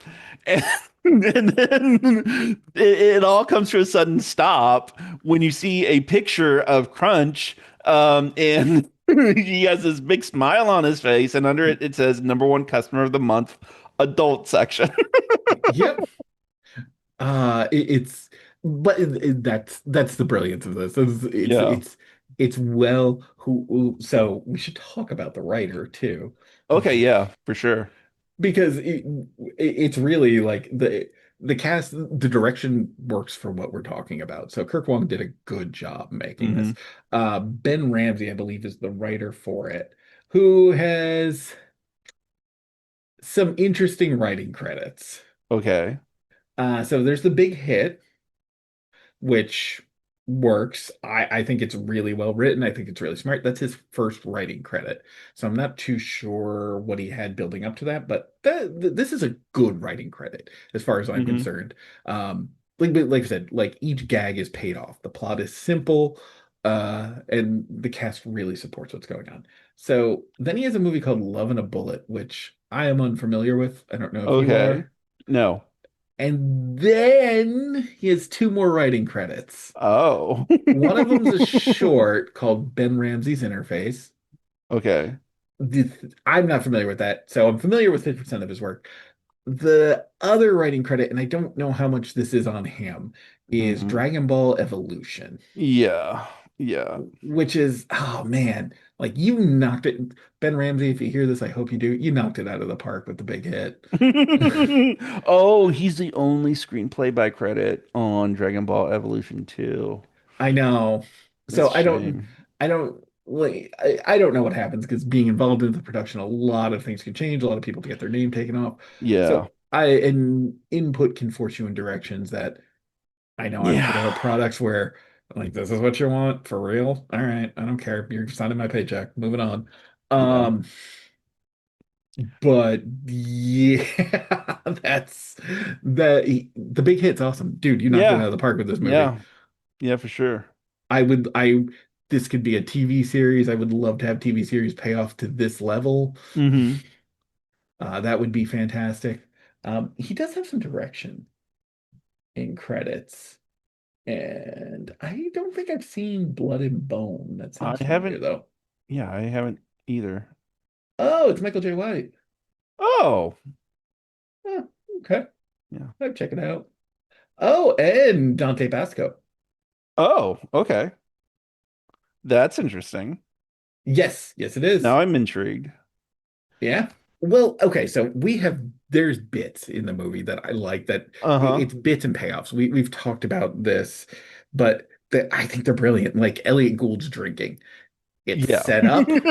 And, and then it all comes to a sudden stop when you see a picture of Crunch and he has this big smile on his face and under it it says number one customer of the month adult section. Yep. It's but that's the brilliance of this. Yeah. It's well so we should talk about the writer too. Okay, yeah, for sure. Because it's really like the cast, the direction works for what we're talking about. So Kirk Wong did a good job making this. Hmm. Ben Ramsey, I believe, is the writer for it, who has some interesting writing credits. Okay. So there's the big hit, which works. I think it's really well written. I think it's really smart. That's his first writing credit. So I'm not too sure what he had building up to that, but this is a good writing credit as far as I'm Hmm. concerned. Like I said, like each gag is paid off. The plot is simple, and the cast really supports what's going on. So then he has a movie called Love and a Bullet, which I am unfamiliar with. I don't know if you Okay. are. No. And then he has two more writing credits. Oh. One of them's a short called Ben Ramsey's Interface. Okay. I'm not familiar with that, so I'm familiar with 50% of his work. The other writing credit, and I don't know how much this is on him, is Hmm. Dragon Ball Evolution, Yeah. Yeah. which is, oh man, like you knocked it. Ben Ramsey, if you hear this, I hope you do. You knocked it out of the park with the big hit. Oh, he's the only screenplay by credit on Dragon Ball Evolution 2. I know. That's So a shame. I don't like I don't know what happens because being involved in the production, a lot of things can change, a lot of people to get their name taken off. Yeah. So I and input can force you in directions that I know I've put Yeah. out products where I'm like, this is what you want for real. All right, I don't care. You're signing my paycheck. Moving on. Yeah. Um, but yeah, that's the big hit's awesome. Dude, you knocked it out Yeah. of the park with this movie. Yeah. Yeah, for sure. I this could be a TV series. I would love to have TV series pay off to this level. Hmm. That would be fantastic. He does have some direction in credits, and I don't think I've seen Blood and Bone. That I sounds familiar haven't, though. yeah, I haven't either. Oh, it's Michael J. White. Oh, Oh, okay. yeah. I'll check it out. Oh, and Dante Basco. Oh, okay. That's interesting. Yes, yes, it is. Now I'm intrigued. Yeah. Well, okay, so there's bits in the movie that I like that Uh-huh. it's bits and payoffs. We've talked about this, but I think they're brilliant. Like Elliot Gould's drinking. It's Yeah. set up soon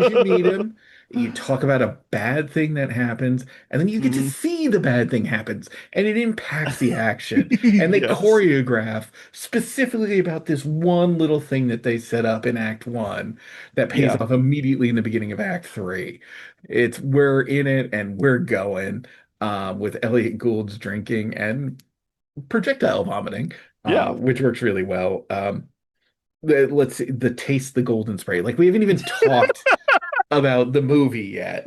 as you meet him. You talk about a bad thing that happens, and then you get to Hmm. see the bad thing happens, and it impacts the action. And they Yes. choreograph specifically about this one little thing that they set up in Act One that pays Yeah. off immediately in the beginning of Act Three. It's we're in it and we're going with Elliot Gould's drinking and projectile vomiting, Yeah. which works really well. Let's see, the taste the golden spray. Like we haven't even talked about the movie yet.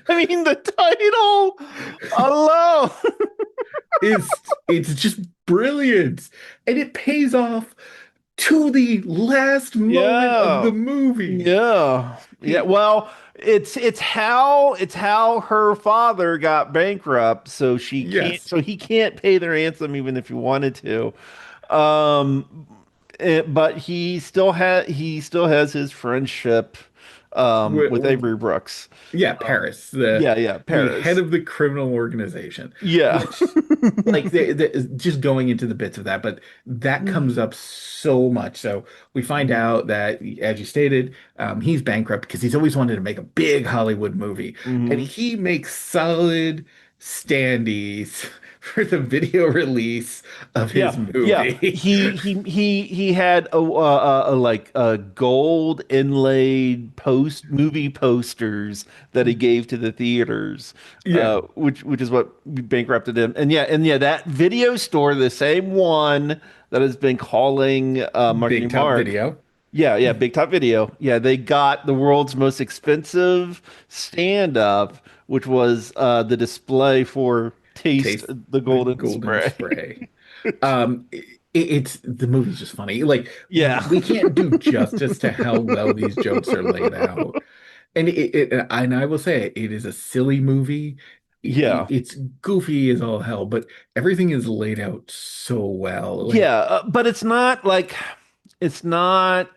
I mean, the title alone. It's just brilliant. And it pays off to the last moment of the Yeah. movie. Yeah. Yeah. He, Well, it's how her father got bankrupt, yes, so he can't pay their ransom even if he wanted to. Um, but he still has his friendship with w- Avery Brooks. yeah, Um, Paris, yeah, yeah, the head Paris. of the criminal organization, Yeah. which like just going into the bits of that, but that comes up so much. So we find out that, as you stated, he's bankrupt because he's always wanted to make a big Hollywood movie, and Hmm. he makes solid standees for the video release of his Yeah, yeah. movie. He had a like gold inlaid post movie posters that he gave to the theaters, Yeah, which is what bankrupted him. And yeah, that video store, the same one that has been calling Marky Big Top Mark. Video. Yeah, yeah, Big Top Video. Yeah, they got the world's most expensive stand up, which was the display for Taste Taste the the Golden golden Spray. spray. It's the movie's just funny. Like Yeah. we can't do justice to how well these jokes are laid out. And and I will say it is a silly movie. Yeah. It's goofy as all hell, but everything is laid out so well. Like Yeah, but it's not like nyuk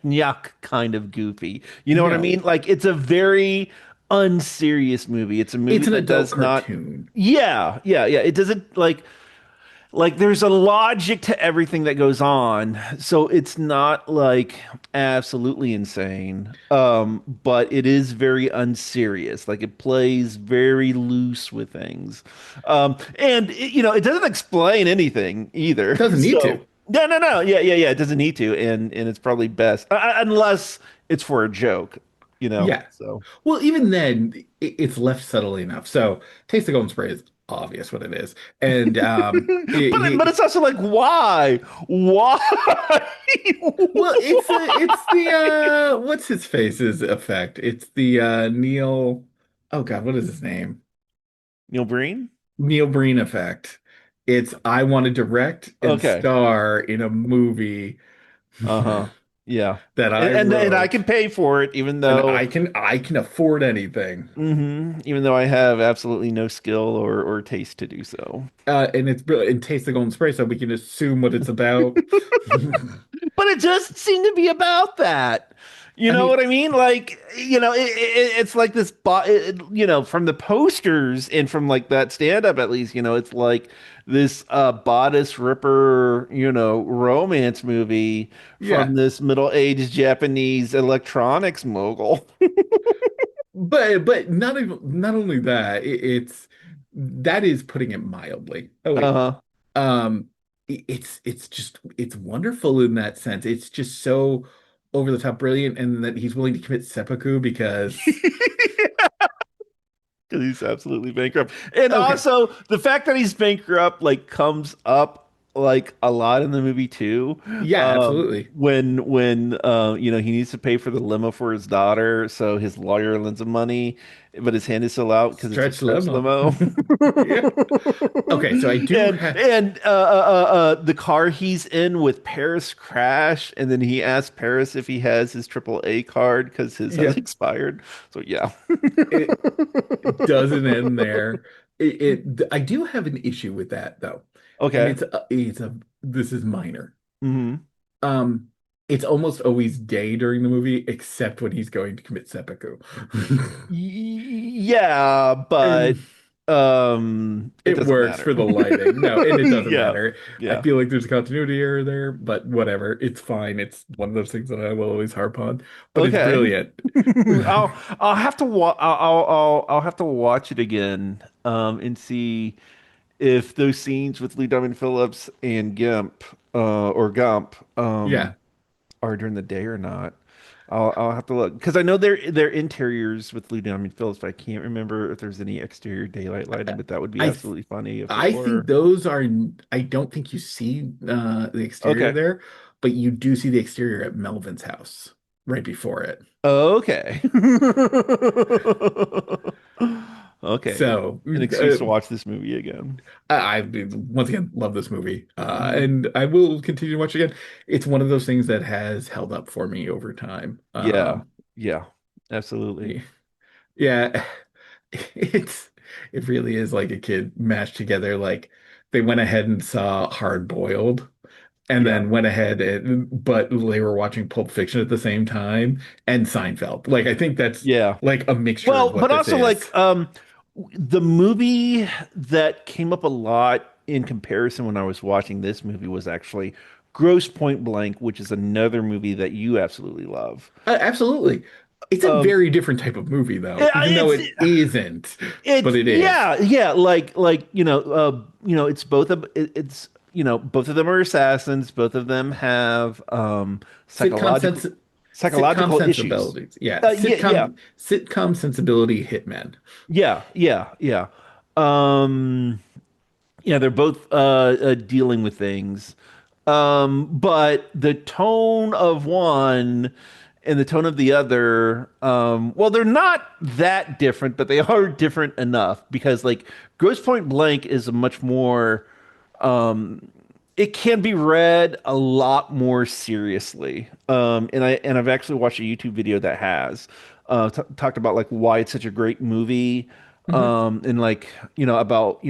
nyuk kind of goofy. You know what I no, mean? Like it's a very unserious movie. It's a movie it's an that adult does not. cartoon. Yeah, yeah, yeah. It doesn't like there's a logic to everything that goes on. So it's not like absolutely insane. But it is very unserious. Like it plays very loose with things. And it doesn't explain anything either. Doesn't need to. So no, no, no. Yeah, yeah, yeah. It doesn't need to, and it's probably best unless it's for a joke. Yeah. So Well, even then, it's left subtly enough. So, Taste the Golden Spray is obvious what it is, and but it's also like why? Why? well, it's the what's his face's effect? It's the Neil. Oh God, what is his name? Neil Breen? Neil Breen effect. It's I want to direct and Okay. star in a movie Uh-huh. Yeah. that And, I and I can wrote, pay for it and I can afford anything. even though I have absolutely no skill or taste to do so. And it's brilliant. And Taste the Golden Spray, so we can assume what it's about. But it does seem to be about that. You I know mean, what I mean? Like, it's like this, from the posters and from like that stand up, at least, it's like this bodice ripper, romance movie yeah. from this middle-aged Japanese electronics mogul. But not only that, it's that is putting it mildly. Oh wait. Uh-huh. It's just it's wonderful in that sense. It's just so over the top brilliant, and that he's willing to commit seppuku because Because he's absolutely bankrupt. And okay. also the fact that he's bankrupt like comes up like a lot in the movie too. Yeah, absolutely. When he needs to pay for the limo for his daughter, so his lawyer lends him money, but his hand is still out because it's a Stretch stretch limo. limo. Yeah. Okay, so I do And have and the car he's in with Paris crash, and then he asks Paris if he has his AAA card because his has yeah, expired. So yeah. it doesn't end there. I do have an issue with that though. And Okay. it's a this is minor. Hmm. Um, it's almost always day during the movie, except when he's going to commit seppuku. Yeah, And but it it doesn't works matter. for the lighting. No, and it doesn't Yeah. matter. I Yeah. feel like there's a continuity error there, but whatever. It's fine. It's one of those things that I will always harp on, but it's Okay. brilliant. I'll have to I'll have to watch it again and see if those scenes with Lee Diamond Phillips and Gump Yeah. are during the day or not. I'll have to look because I know they're interiors with Lee Diamond Phillips, but I can't remember if there's any exterior daylight lighting, but that would be I absolutely funny if it I think were. those are I don't think you see the exterior Okay. there, but you do see the exterior at Melvin's house right before it. Okay. Okay. So An excuse to watch this movie again. I once again love this movie, Hmm. and I will continue to watch it again. It's one of those things that has held up for me over time. Yeah. Yeah. Absolutely. Yeah, yeah, it's it really is like a kid mashed together. Like they went ahead and saw Hard Boiled, and Yeah. then went ahead but they were watching Pulp Fiction at the same time and Seinfeld. Like I think that's Yeah. like a mixture Well, of what but this also is. like the movie that came up a lot in comparison when I was watching this movie was actually Gross Point Blank, which is another movie that you absolutely love. Absolutely. It's a Um very different type of movie, though, even though it's it isn't, but it's it is. yeah, yeah, like it's both of it's both of them are assassins, both of them have Sitcom sense, sitcom psychological issues. sensibilities. Yeah, Yeah, yeah. sitcom sensibility hitmen. Yeah, yeah, yeah. Um, yeah, they're both dealing with things. But the tone of one and the tone of the other, well, they're not that different, but they are different enough because like Grosse Point Blank is a much more it can be read a lot more seriously. And I've actually watched a YouTube video that has t talked about like why it's such a great movie, Hmm. and like about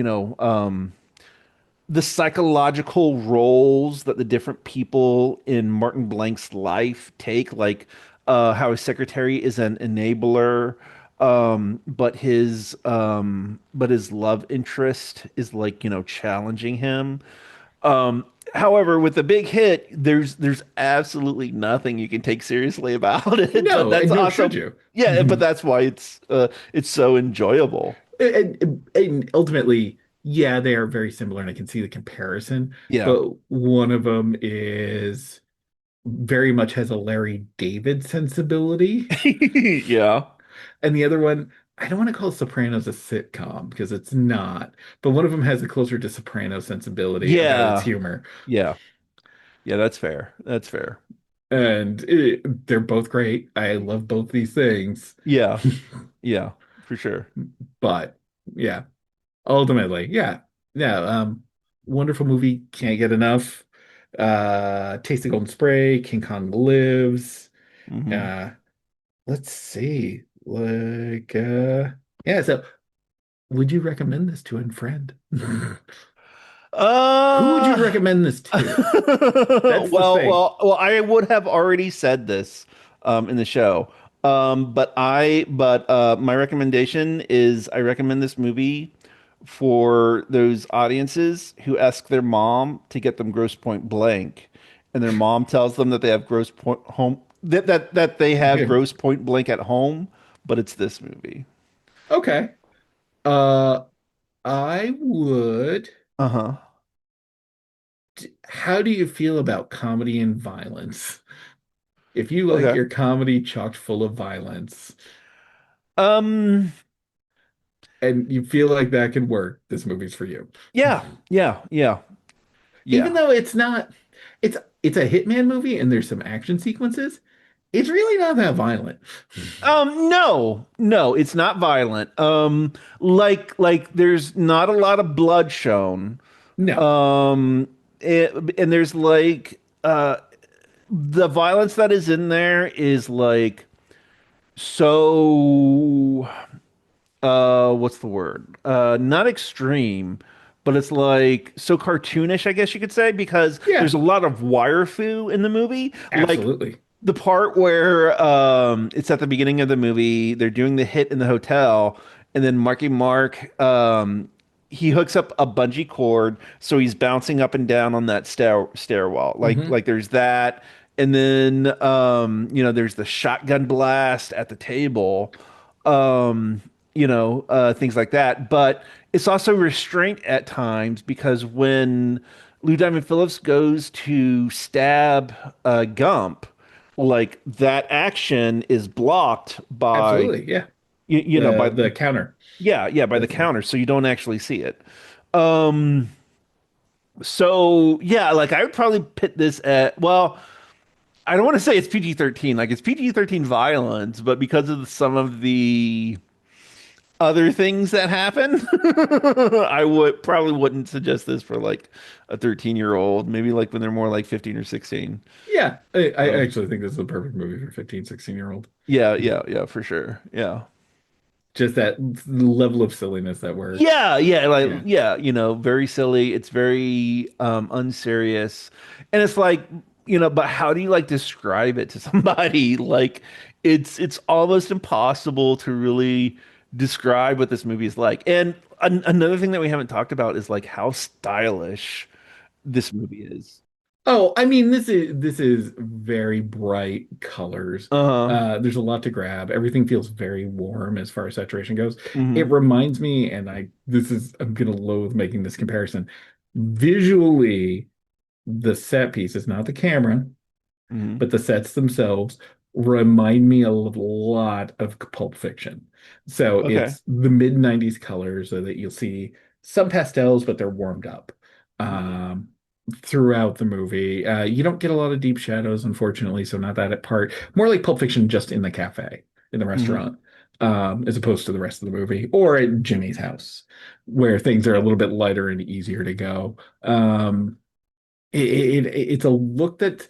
the psychological roles that the different people in Martin Blank's life take, like how his secretary is an enabler, but his love interest is like challenging him. Um, However, with the big hit, there's absolutely nothing you can take seriously about it. But No, that's and nor should also you. yeah, but that's why it's so enjoyable. And ultimately, yeah, they are very similar, and I can see the comparison. Yeah. But one of them is very much has a Larry David sensibility, Yeah. and the other one, I don't want to call Sopranos a sitcom because it's not. But one of them has a closer to Soprano sensibility about its Yeah. humor, Yeah. Yeah, that's fair. That's fair. and they're both great. I love both these things, Yeah. Yeah, for sure. but yeah, ultimately, yeah, yeah. Wonderful movie, can't get enough. Taste the Golden Spray, King Kong Lives. Hmm. Uh, let's see, yeah. So, would you recommend this to a friend? Who would you Uh, recommend this to? That's the well, thing. I would have already said this in the show. But my recommendation is I recommend this movie for those audiences who ask their mom to get them Gross Point Blank, and their mom tells them that they have that they have Gross Point Blank at home, but it's this movie. Okay. Uh, I would. Uh-huh. How do you feel about comedy and violence? If you like Okay. your comedy chocked full of violence Um, and you feel like that can work, this movie's for you. yeah, yeah, yeah, Even yeah. though it's not, it's a hitman movie and there's some action sequences, it's really not that violent. No, no, it's not violent. Like there's not a lot of blood shown. No, Um, and there's like the violence that is in there is like so what's the word? Not extreme, but it's like so cartoonish, I guess you could say, because there's yeah, a lot of wire fu in the movie. Like absolutely. the part where it's at the beginning of the movie, they're doing the hit in the hotel, and then Marky Mark he hooks up a bungee cord, so he's bouncing up and down on that stairwell. Hmm. Like there's that, and then there's the shotgun blast at the table, things like that. But it's also restraint at times because when Lou Diamond Phillips goes to stab Gump, like that action is blocked by Absolutely. Yeah. by The counter. yeah, by the That's counter, so you don't actually see it. Um, so yeah, like I would probably pit this at I don't want to say it's PG-13, like it's PG-13 violence, but because of some of the other things that happen. I would probably wouldn't suggest this for like a 13-year-old, maybe like when they're more like 15 or 16. Yeah, I Um, actually think this is the perfect movie for 15, 16-year-old. yeah, yeah, yeah, for sure. Yeah. Just that level of silliness that works. Yeah, yeah, like Yeah. yeah, very silly. It's very unserious. And it's like, but how do you like describe it to somebody? Like it's almost impossible to really describe what this movie is like. And another thing that we haven't talked about is like how stylish this movie is. Oh, I mean, this is very bright colors. Uh-huh. There's a lot to grab. Everything feels very warm as far as saturation goes. It Hmm. reminds me, and I'm gonna loathe making this comparison. Visually, the set pieces, not the camera, Hmm. but the sets themselves remind me a lot of Pulp Fiction. So Okay. it's the mid 90s colors so that you'll see some pastels, but they're warmed up um, throughout the movie. You don't get a lot of deep shadows, unfortunately, so not that at part. More like Pulp Fiction just in the cafe, in the Hmm. restaurant, as opposed to the rest of the movie, or at Jimmy's house, where things are a Yeah, little bit lighter and easier to go. It's a look that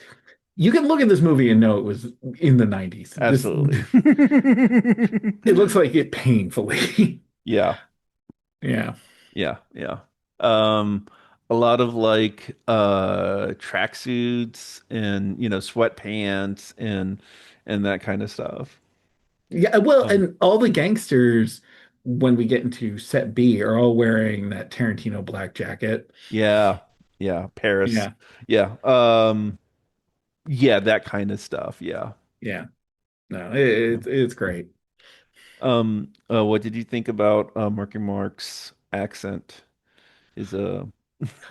you can look at this movie and know it was in the 90s. This absolutely. it looks like it painfully. Yeah. Yeah. Yeah, yeah. Um, a lot of like tracksuits and sweatpants and that kind of stuff. Yeah, well, Um, and all the gangsters when we get into set B are all wearing that Tarantino black jacket. yeah, yeah, Paris. Yeah. Yeah. Yeah, that kind of stuff. Yeah. Yeah. No, Yeah. it's great. What did you think about Marky Mark's accent? Is in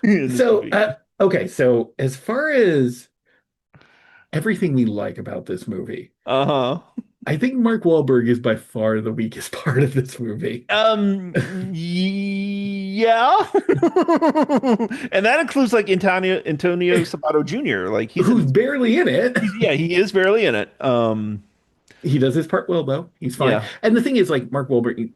this So, movie? okay, so as far as everything we like about this movie, Uh-huh. I think Mark Wahlberg is by far the weakest part of this movie. Yeah. And that includes like Antonio Sabato Jr. Like he's Who's in barely in it. yeah, he is barely in it. He does his part well, though. He's fine. Yeah. And the thing is, like Mark Wahlberg,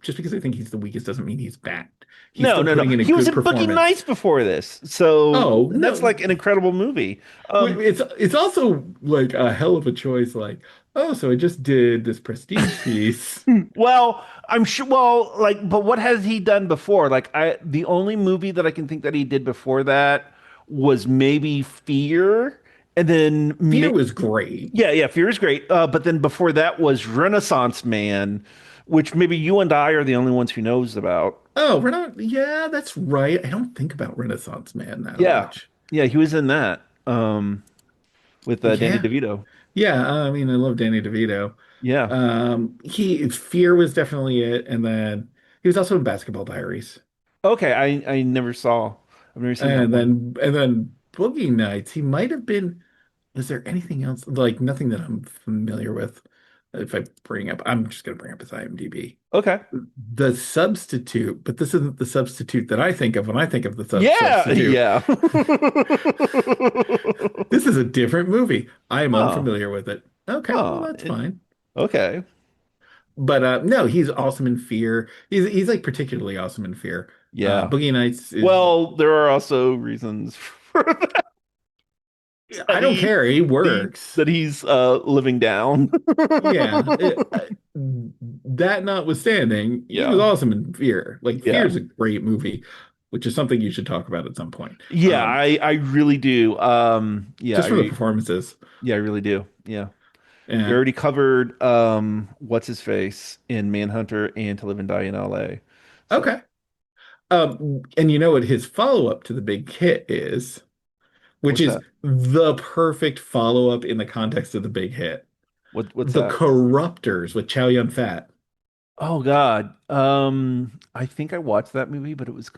just because I think he's the weakest doesn't mean he's bad. He's No, still no, no. putting in a He was good in Boogie performance. Nights before this. So Oh that's no, like an incredible movie. it's also like a hell of a choice. Like, oh, so I just did this prestige piece. Well, I'm sure like but what has he done before? Like the only movie that I can think that he did before that was maybe Fear and then Fear was great. yeah, yeah, Fear is great. But then before that was Renaissance Man, which maybe you and I are the only ones who knows about. Oh, yeah, that's right. I don't think about Renaissance Man that Yeah, much. yeah, he was in that with Danny Yeah, DeVito. yeah. I mean, I love Danny DeVito. Yeah. Fear was definitely it, and then he was also in Basketball Diaries. Okay, I never saw. I've never seen that And one. then Boogie Nights, he might have been. Is there anything else? Like nothing that I'm familiar with. If I bring up, I'm just gonna bring up his IMDb. Okay. The Substitute, but this isn't the substitute that I think of when I think of the Yeah, substitute. yeah. This is a different movie. I am Oh, unfamiliar with it. Okay, well oh, that's fine. okay. But no, he's awesome in Fear. He's like particularly awesome in Fear. Yeah. Boogie Nights is Well, there are also reasons for I that don't care. He works. he's living down. Yeah. That notwithstanding, he was Yeah. awesome in Fear. Like Fear Yeah. is a great movie, which is something you should talk about at some point. Yeah, I really do. Just for the performances. Yeah, I really do. Yeah. We Yeah. already covered what's his face in Manhunter and To Live and Die in LA. So, Okay. And you know what his follow-up to the big hit is, which what's is that? the perfect follow-up in the context of the big hit. What's The that? Corruptors with Chow Yun-fat. Oh God. I think I watched that movie, but I've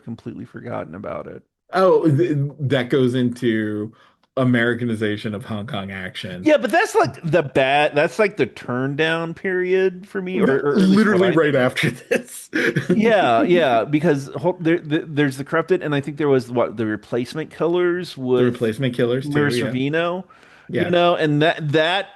completely forgotten about it. Oh, that goes into Americanization of Hong Kong action. Yeah, but that's like the turn down period for me, or at least what Literally I right think of. after this. Yeah, yeah, because there's the corrupted, and I think there was what the replacement killers The with Replacement Killers Mira too, yeah. Sorvino. Yeah. and that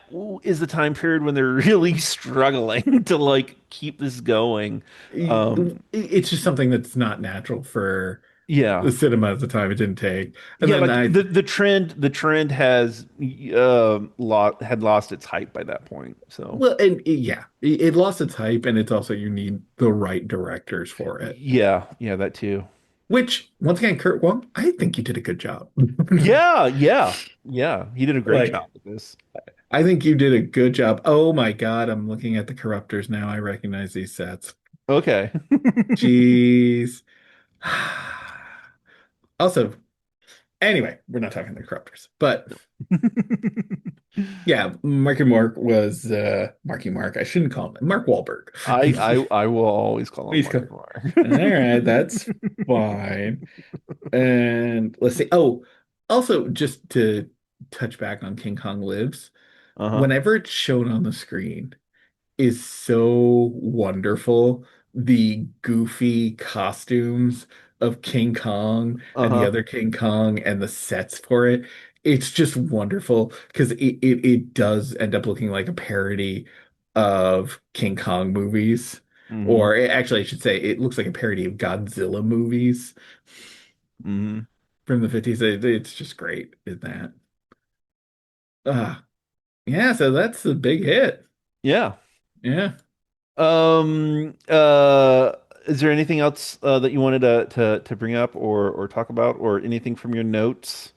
is the time period when they're really struggling to like keep this going. Um, It's just something that's not natural for yeah. the cinema at the time. It didn't take. And Yeah, then like I, the trend has had lost its hype by that point. So well, and yeah, it lost its hype, and it's also you need the right directors for it. yeah, yeah, that too. Which, once again, Kurt Wong, I think you did a good job. Yeah, yeah, yeah. He did a great job Like, with this. I think you did a good job. Oh my God, I'm looking at the Corruptors now. I recognize these sets. Okay. Jeez. Also, anyway, we're not talking the Corruptors, but yeah, Marky Mark was Marky Mark. I shouldn't call him Mark Wahlberg. I will always call him He's co- Marky Mark. All right, that's fine. And let's see. Oh, also, just to touch back on King Kong Lives, Uh-huh. whenever it's shown on the screen, is so wonderful. The goofy costumes of King Kong and the Uh-huh. other King Kong and the sets for it. It's just wonderful because it does end up looking like a parody of King Kong movies. Hmm. Or actually, I should say it looks like a parody of Godzilla movies Hmm. from the 50s. It's just great, is that? Uh, yeah, so that's the big hit. Yeah. Yeah. Is there anything else that you wanted to bring up or talk about or anything from your notes?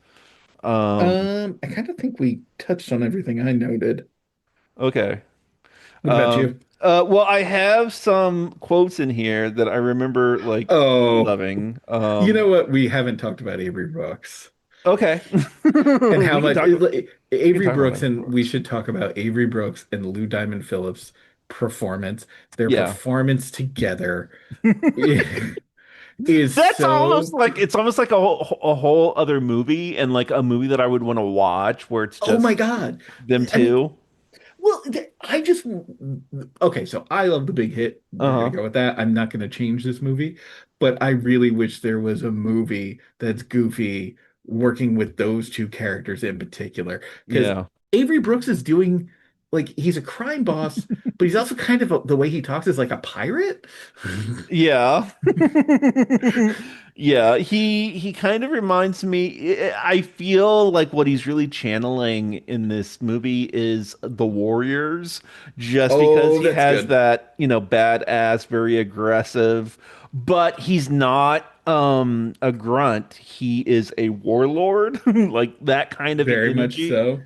Um, I kind of think we touched on everything I noted. okay. What about you? Well, I have some quotes in here that I remember like Oh, loving. you know what? We haven't talked about Avery Brooks Okay. and how We can much talk we can Avery talk about Brooks, Marky and we Mark. should talk about Avery Brooks and Lou Diamond Phillips' performance. Their Yeah. performance together is That's almost so, like it's almost like a whole other movie and like a movie that I would want to watch where it's oh my just God. them I mean, two. well, I just okay. So I love the big hit. We're gonna Uh-huh. go with that. I'm not gonna change this movie, but I really wish there was a movie that's goofy working with those two characters in particular. Because Yeah. Avery Brooks is doing like he's a crime boss, but he's also kind of the way he talks is like a pirate. Yeah. Yeah, he kind of reminds me I feel like what he's really channeling in this movie is the Warriors just because Oh, he that's has good. that, badass, very aggressive, but he's not a grunt. He is a warlord, like that kind of an Very much energy, so.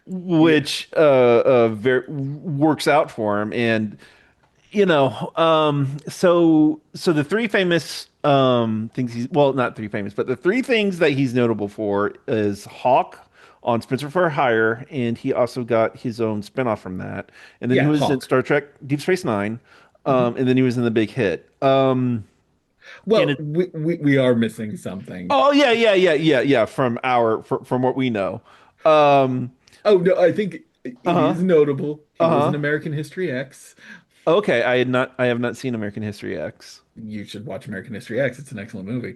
Yeah. which very works out for him. And so the three famous things he's well, not three famous, but the three things that he's notable for is Hawk on Spencer for Hire, and he also got his own spinoff from that. And then he Yeah, was in Hawk. Star Trek Deep Space Nine, Mhm. and then he was in The Big Hit. And Well, it, we are missing something. oh yeah, yeah, yeah, yeah, yeah, from what we know. Um, Oh no, I think it uh-huh, is notable. He was in uh-huh. American History X. Okay, I have not seen American History X. You should watch American History X. It's an excellent movie.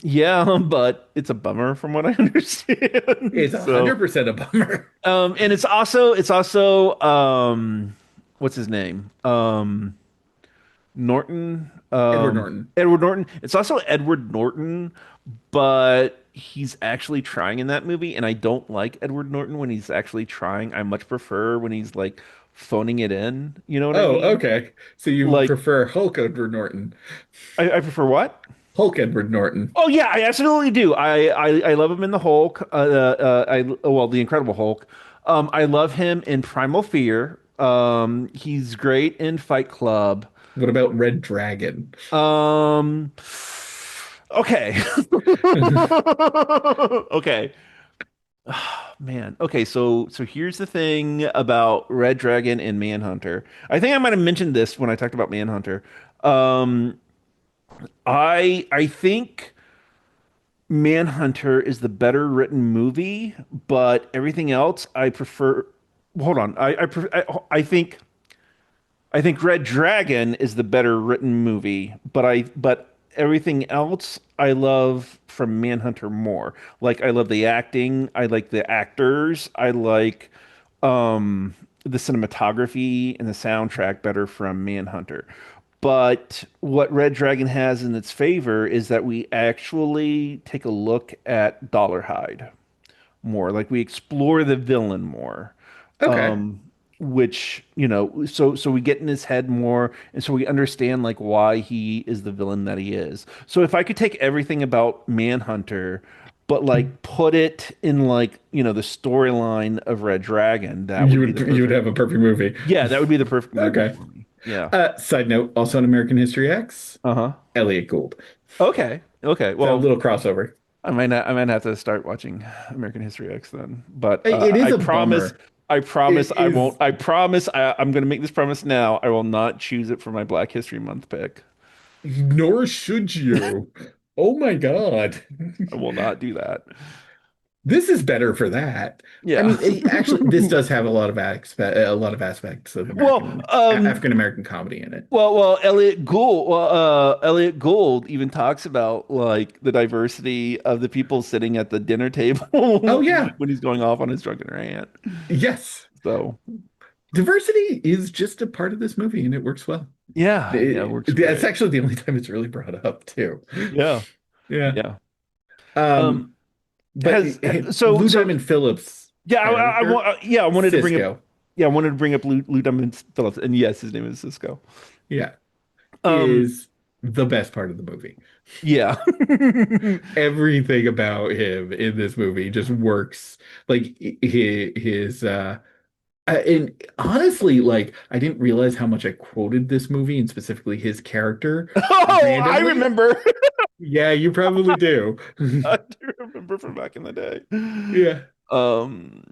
Yeah, but it's a bummer from what I understand. It's So, 100% a bummer. and it's also what's his name? Norton, Edward Norton. Edward Norton. It's also Edward Norton, but he's actually trying in that movie, and I don't like Edward Norton when he's actually trying. I much prefer when he's like phoning it in. You know what I Oh, mean? okay. So you Like, prefer Hulk Edward Norton. I prefer what? Hulk Edward Norton. Oh yeah, I absolutely do. I love him in the Hulk. Well, the Incredible Hulk. I love him in Primal Fear. He's great in Fight Club. What about Red Dragon? Um, okay, okay, man. Okay, so here's the thing about Red Dragon and Manhunter. I think I might have mentioned this when I talked about Manhunter. Um, I think. Manhunter is the better written movie, but everything else I prefer. Hold on, I think Red Dragon is the better written movie, but everything else I love from Manhunter more. Like I love the acting, I like the actors, I like the cinematography and the soundtrack better from Manhunter. But what Red Dragon has in its favor is that we actually take a look at Dollarhide more. Like we explore the villain more. Okay. Um, which, so we get in his head more, and so we understand like why he is the villain that he is. So if I could take everything about Manhunter, but like put it in like, the storyline of Red Dragon, that would be the You would perfect. have a perfect movie. Yeah, that would be the perfect movie Okay. for me. Yeah. Side note, also on American History X, Uh-huh. Elliot Gould. Okay. Okay. So a Well, little crossover. I might have to start watching American History X then. But It is I a promise, bummer. I It promise I won't. is, I promise I'm going to make this promise now. I will not choose it for my Black History Month pick. nor should you. Oh my God. I will not do that. This is better for that. I Yeah. mean, actually, this does have a lot of aspects of Well, African American comedy in it. Elliot Gould even talks about like the diversity of the people sitting at the dinner table Oh yeah, when he's going off on his drunken rant. yes. So Diversity is just a part of this movie, and it works well. yeah, yeah, it works That's great. actually the only time it's really brought up too. Yeah, Yeah. yeah. Um, Um, but has Lou so Diamond Phillips' yeah, character, yeah, I wanted to bring up Cisco, yeah, I wanted to bring up Lou Diamond Phillips, and yes, his name is Cisco. yeah, Um, is the best part of the movie. yeah. Everything about him in this movie just works. Like and honestly, like I didn't realize how much I quoted this movie and specifically his character Oh, I randomly. remember. Yeah, you probably do. I do remember from back in the day. Yeah, Um,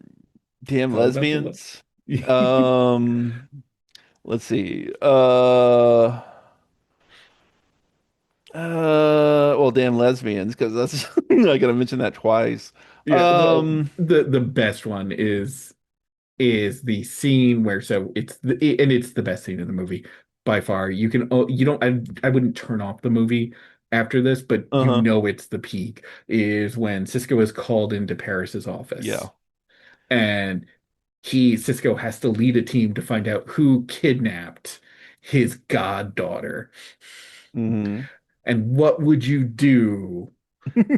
damn it's all about the love. lesbians. Um, let's see. Well, damn lesbians, because that's I gotta mention that twice. Yeah, well, Um, the best one is the scene where and it's the best scene in the movie by far. You can you don't I wouldn't turn off the movie after this, but you uh-huh. know it's the peak is when Cisco is called into Paris's office Yeah. and Cisco has to lead a team to find out who kidnapped his goddaughter. Hmm. And what would you do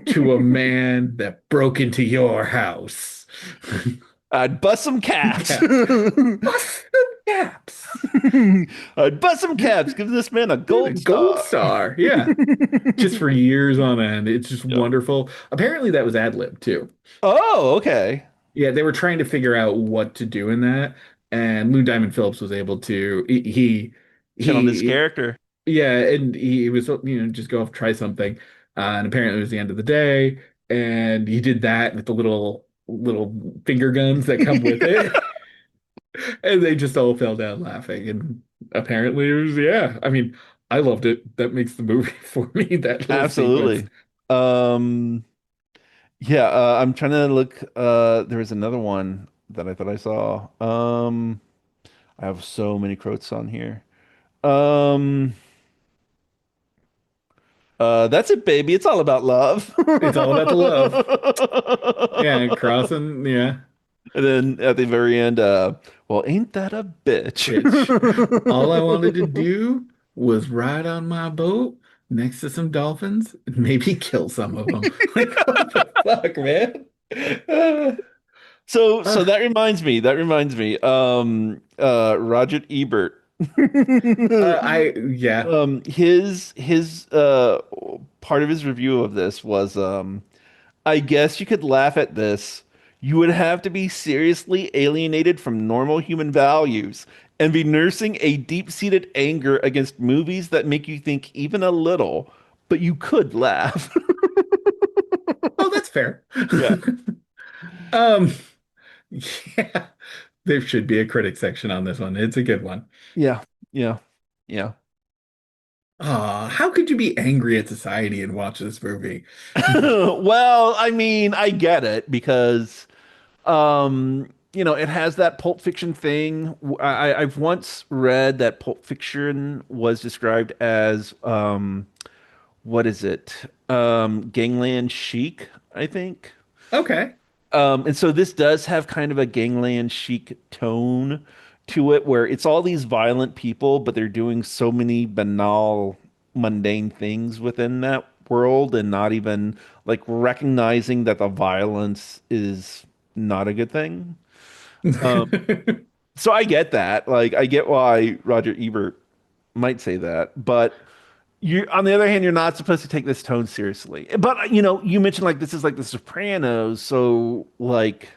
to a man that broke into your house? I'd bust some caps. Yeah. Bust the caps. I'd bust some caps. Give this man a gold Gold star. star. Yeah. Just for years on end. It's just Yeah. wonderful. Apparently that was ad-lib too. Oh, okay. Yeah, they were trying to figure out what to do in that. And Lou Diamond Phillips was able to Channel this he character. yeah, and he was just go off try something. And apparently it was the end of the day. And he did that with the little finger guns that come with it. And they just all fell down laughing. And apparently it was, yeah. I mean, I loved it. That makes the movie for me, that little sequence. Absolutely. Um, yeah, I'm trying to look. There was another one that I thought I saw. I have so many quotes on here. Um, that's it, baby. It's all about love. It's all about the love. Yeah, crossing, yeah, And then at the very end, well, ain't that a bitch? bitch. All I wanted to do was ride on my boat next to some dolphins and maybe kill some of them. Like, what the fuck, man? So Uh, that reminds me. That reminds me. Roger Ebert. yeah. His part of his review of this was I guess you could laugh at this. You would have to be seriously alienated from normal human values and be nursing a deep-seated anger against movies that make you think even a little, but you could laugh. Oh, that's fair. Yeah. Um, yeah, there should be a critic section on this one. It's a good one. Yeah. Yeah. Yeah. How could you be angry at society and watch this movie? Well, I mean, I get it because it has that Pulp Fiction thing. I've once read that Pulp Fiction was described as what is it? Gangland Chic, I think. Okay. And so this does have kind of a gangland chic tone to it, where it's all these violent people, but they're doing so many banal, mundane things within that world and not even like recognizing that the violence is not a good thing. Um, so I get that. Like, I get why Roger Ebert might say that, but you, on the other hand, you're not supposed to take this tone seriously. But you mentioned like this is like The Sopranos, so like,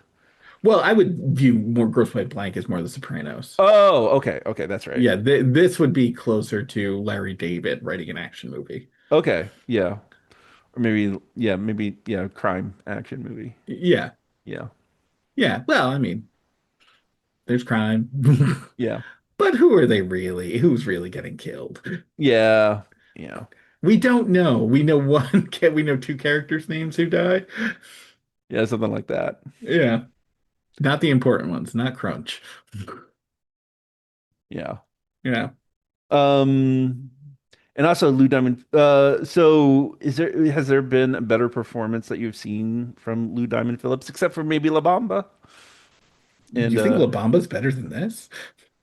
Well, I would view more Gross Point Blank as more The Sopranos. oh, okay, okay, that's right. Yeah, this would be closer to Larry David writing an action movie. Okay, yeah, or maybe yeah, crime action movie. Yeah, Yeah, yeah. Well, I mean, there's crime, yeah, but who are they really? Who's really getting killed? yeah, yeah, We don't know. We know one. We know two characters' names who die. yeah, something like that. Yeah, not the important ones. Not Crunch. Yeah. Yeah. Um, and also Lou Diamond. So has there been a better performance that you've seen from Lou Diamond Phillips, except for maybe La Bamba? And You think La Bamba's better than this?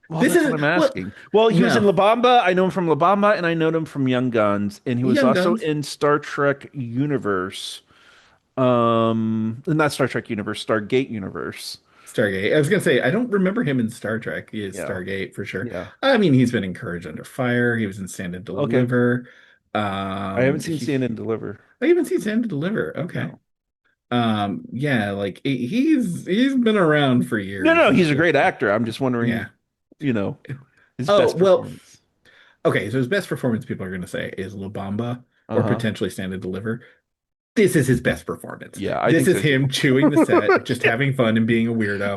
well, This that's what isn't I'm well. asking. Well, he was in No, La Bamba. I know him from La Bamba, and I know him from Young Guns, and he was Young also Guns, in Star Trek Universe. Not Star Trek Universe, Stargate Universe. Stargate. I was gonna say I don't remember him in Star Trek. He is Yeah, Stargate for sure. yeah. I mean, he's been in Courage Under Fire. He was in Stand and Okay. Deliver. I haven't seen He. CNN Deliver. I even see Stand and Deliver. Okay. No. Yeah, like he's been around for No, years. no, He's he's a just great actor. I'm just yeah. wondering, you know, his Oh best well. performance. Okay, so his best performance people are going to say is La Bamba or Uh-huh. potentially Stand and Deliver. This is his best performance. Yeah, I This think is so too. him chewing the set, just having fun and being a weirdo.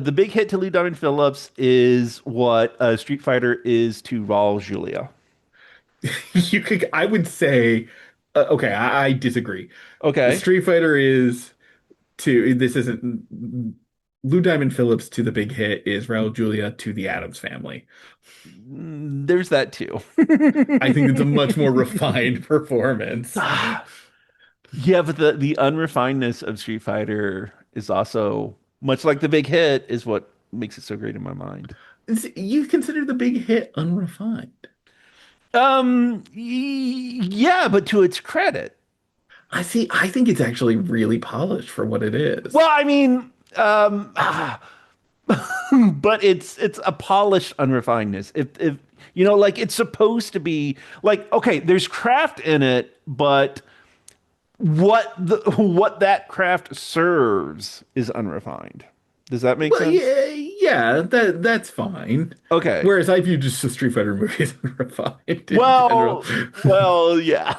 The big hit to Lee Diamond Phillips is what Street Fighter is to Raul Julia. I would say, okay, I disagree. Okay. Street Fighter is to, this isn't, Lou Diamond Phillips to the big hit is Raul Julia to the Addams Family. There's that too. I think it's a much more refined performance. Ah, yeah, but the unrefinedness of Street Fighter is also much like the big hit is what makes it so great in my mind. You consider the big hit unrefined. Yeah, but to its credit. I see. I think it's actually really polished for what it is. Well, I mean, but it's a polished unrefinedness. If like it's supposed to be like okay, there's craft in it, but what that craft serves is unrefined. Does that make Well, sense? yeah, yeah, that's fine. Okay. Whereas I view just the Street Fighter movies unrefined in general. Well, yeah.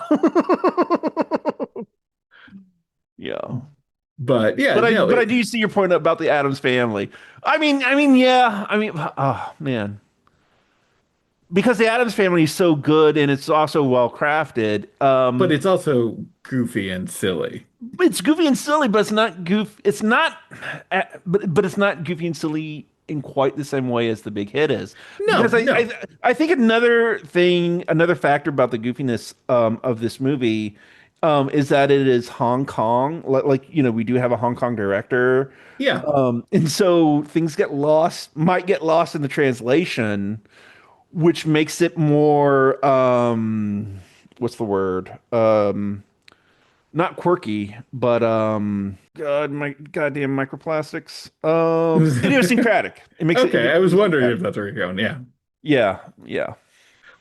Yeah. But yeah, no, But I do see your point about the Addams family. Yeah. Oh man. Because the Addams family is so good and it's also well crafted. but it's also goofy and silly. It's goofy and silly, but it's not goof. It's not, but it's not goofy and silly in quite the same way as the big hit is. No, Because no, I think another factor about the goofiness of this movie is that it is Hong Kong. We do have a Hong Kong director, yeah. and so things might get lost in the translation, which makes it more what's the word? Not quirky, but my goddamn microplastics. Idiosyncratic. It makes it Okay, I was wondering if idiosyncratic. that's where you're going. Yeah, Yeah, yeah.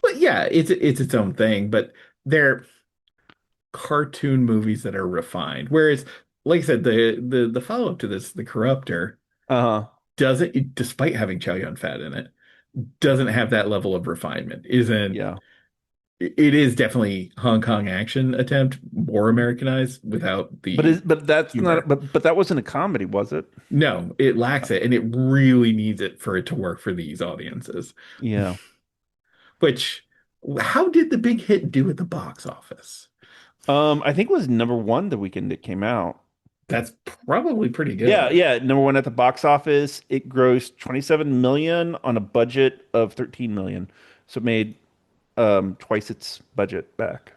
but yeah, it's its own thing. But they're cartoon movies that are refined. Whereas, like I said, the follow up to this, The Corruptor, Uh-huh. doesn't, despite having Chow Yun Fat in it, doesn't have that level of refinement. Isn't Yeah. it is definitely Hong Kong action attempt, more Americanized without the But that's not humor. but that wasn't a comedy, was it? No, it lacks it, and it really needs it for it to work for these audiences. Yeah. Which, how did the big hit do at the box office? I think it was number one the weekend it came out. That's probably pretty Yeah, good. yeah, number one at the box office. It grossed 27 million on a budget of 13 million. So it made twice its budget back.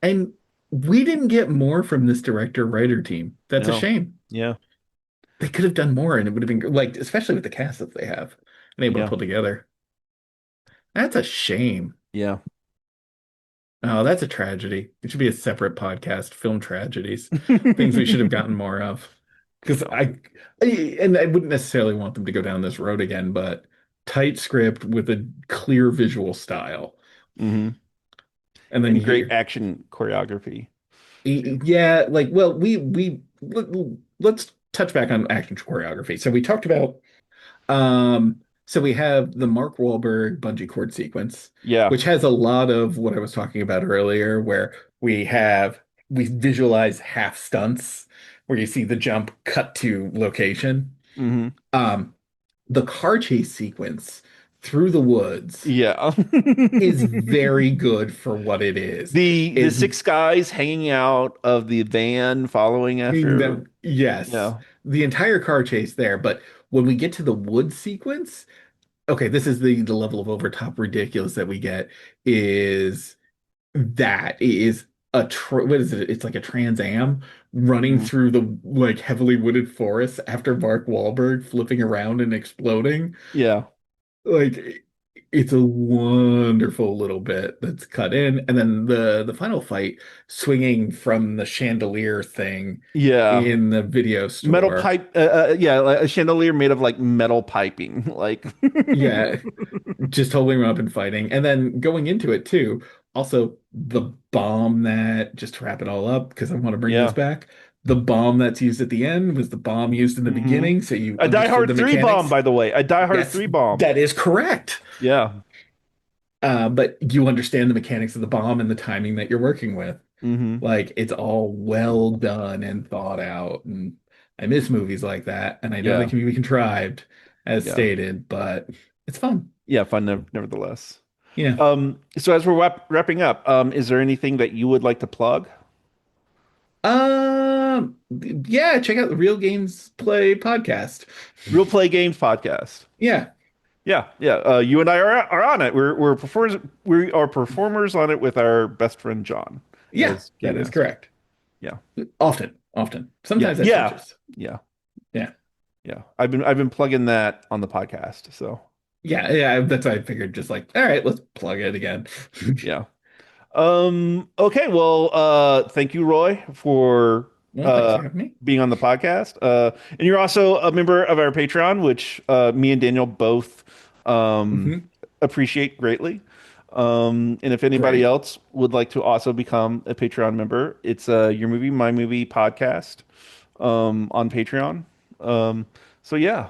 And we didn't get more from this director writer team. That's a No. shame. Yeah. They could have done more and it would have been like, especially with the cast that they have and able to Yeah. pull together. That's a shame. Yeah. Oh, that's a tragedy. It should be a separate podcast, film tragedies, things we should have gotten more of. Because and I wouldn't necessarily want them to go down this road again, but tight script with a clear visual style. hmm And then And great action choreography. yeah, like, well, let's touch back on action choreography. So we talked about so we have the Mark Wahlberg bungee cord sequence, Yeah. which has a lot of what I was talking about earlier, where we visualize half stunts, where you see the jump cut to location. hmm Um, the car chase sequence through the woods Yeah. is very good for what it is. The six guys hanging out of the van following after. Yes, Yeah. the entire car chase there, but when we get to the wood sequence, okay, this is the level of overtop ridiculous that we get is that it is what is it? It's like a Trans Am running Mhm. through the like heavily wooded forest after Mark Wahlberg flipping around and exploding. Yeah. Like it's a wonderful little bit that's cut in, and then the final fight swinging from the chandelier thing Yeah. in the video Metal store. pipe. Yeah. Like a chandelier made of like metal piping. Like. Yeah, just holding him up and fighting. And then going into it too, also the bomb that, just to wrap it all up, because I want to bring this Yeah. back, the bomb that's used at the end was the bomb used in the hmm beginning, so you A Die understood the Hard 3 bomb, mechanics. by the way. A Die Hard Yes, 3 bomb. that is correct. Yeah. But you understand the mechanics of the bomb and the timing that you're working with. hmm Like it's all well done and thought out. And I miss movies like that. And I know they Yeah. can be contrived, as Yeah. stated, but it's fun. Yeah. Fun, nevertheless. Yeah. So as we're wrapping up, is there anything that you would like to plug? Yeah, check out the Real Games Play podcast. Real Play Games podcast. Yeah, Yeah, yeah. You and I are on it. We're performers. We are performers on it with our best friend John. yeah, As that is Kidnaps. correct. Yeah, Often. yeah, Sometimes that yeah, switches. yeah, Yeah, yeah. I've been plugging that on the podcast. So yeah. That's why I figured. Just like, all right, let's plug it again. yeah. Okay. Well. Thank you, Roy, for Well, thanks for having me. being on the podcast. And you're also a member of our Patreon, which me and Daniel both Hmm. appreciate greatly. And if anybody Great. else would like to also become a Patreon member, it's Your Movie, My Movie podcast on Patreon. So yeah.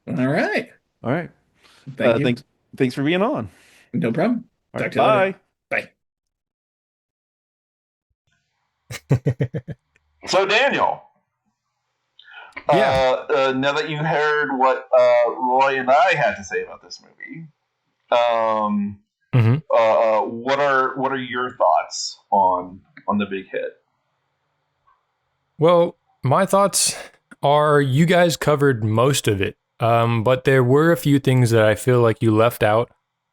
All right. All right. Thank you. Thanks for being on. No problem. All Talk right. to you later. Bye. Bye. So, Daniel, Yeah. now that you heard what Roy and I had to say about this movie, hmm what are your thoughts on the big hit? Well, my thoughts are you guys covered most of it, but there were a few things that I feel like you left out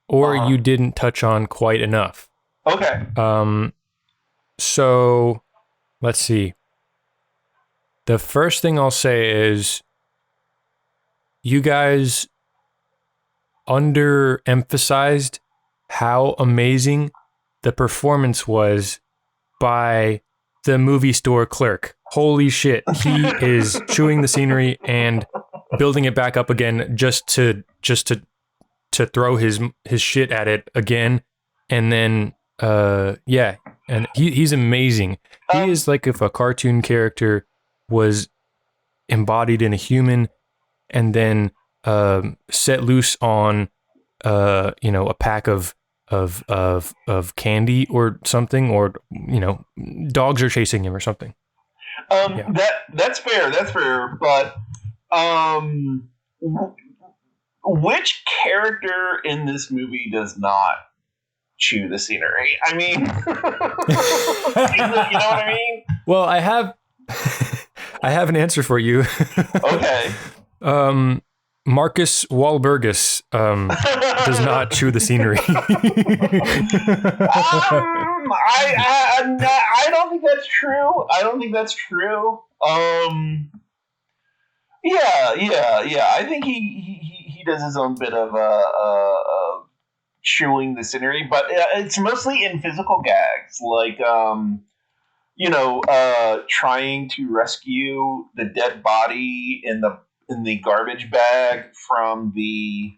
or Uh-huh. you didn't touch on quite enough. Okay. So let's see. The first thing I'll say is you guys underemphasized how amazing the performance was by the movie store clerk. Holy shit. He is chewing the scenery and building it back up again just to throw his shit at it again. And then yeah, and he's amazing. He Um, is like if a cartoon character was embodied in a human and then set loose on a pack of candy or something, or dogs are chasing him or something. Yeah. That's fair. That's fair. But which character in this movie does not chew the scenery? I mean, you know what I mean? Well, I have I have an answer for you. Okay. Marcus Wahlbergus does not chew the scenery. I don't think that's true. I don't think that's true. Yeah. I think he does his own bit of chewing the scenery, but it's mostly in physical gags, like trying to rescue the dead body in the garbage bag from the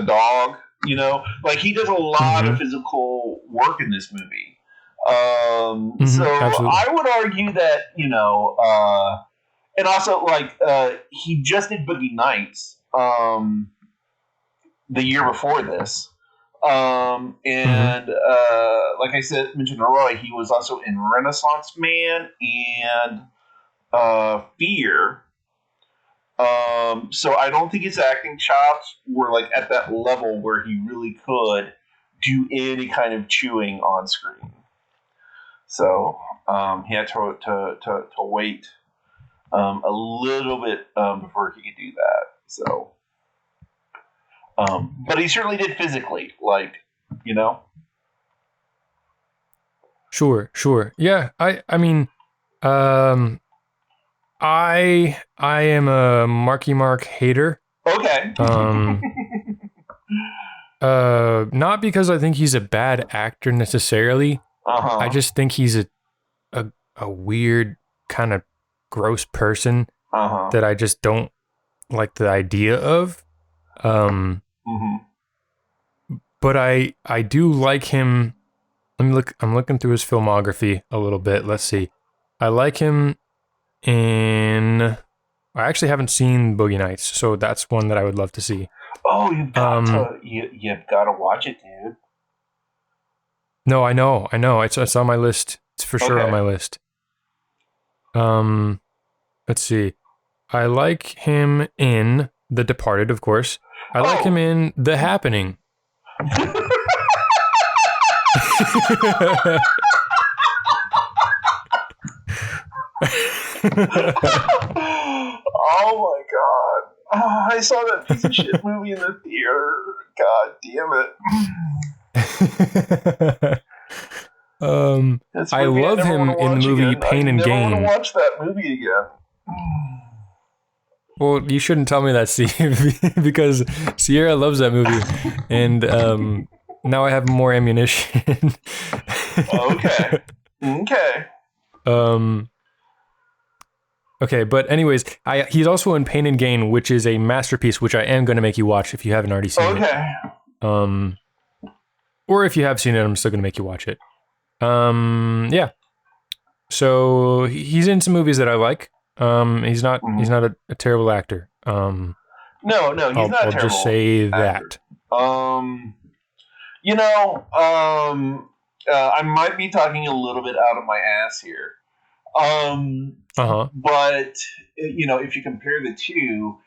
dog. Like he does a lot of physical work in this movie. So absolutely. I would argue that and also like he just did Boogie Nights the year before this. And like I said, mentioned earlier, he was also in Renaissance Man and Fear. So I don't think his acting chops were like at that level where he really could do any kind of chewing on screen. So he had to wait a little bit before he could do that. So, but he certainly did physically, like. Sure. Yeah, I mean, I am a Marky Mark hater. Okay. Not because I think he's a bad actor necessarily. Uh-huh. I just think he's a weird kind of gross person that I just don't like the idea of. But I do like him. I'm looking through his filmography a little bit. Let's see. I like him in. I actually haven't seen Boogie Nights, so that's one that I would love to see. Oh, you've got to watch it, dude. No, I know. It's on my list. It's for sure on my list. Let's see. I like him in The Departed, of course. I like him in The Happening. Oh my god. Oh, I saw that piece of shit movie in the theater. God damn it. I love him in the movie Pain and Gain. I never want to watch that movie again. Well, you shouldn't tell me that, Steve, because Sierra loves that movie, and now I have more ammunition. Okay. Okay, but anyways, he's also in Pain and Gain, which is a masterpiece, which I am going to make you watch if you haven't already seen it. Or if you have seen it, I'm still going to make you watch it. Yeah. So he's in some movies that I like. He's not a terrible actor. No, he's not a terrible. I'll just say actor. that. I might be talking a little bit out of my ass here. But if you compare the two,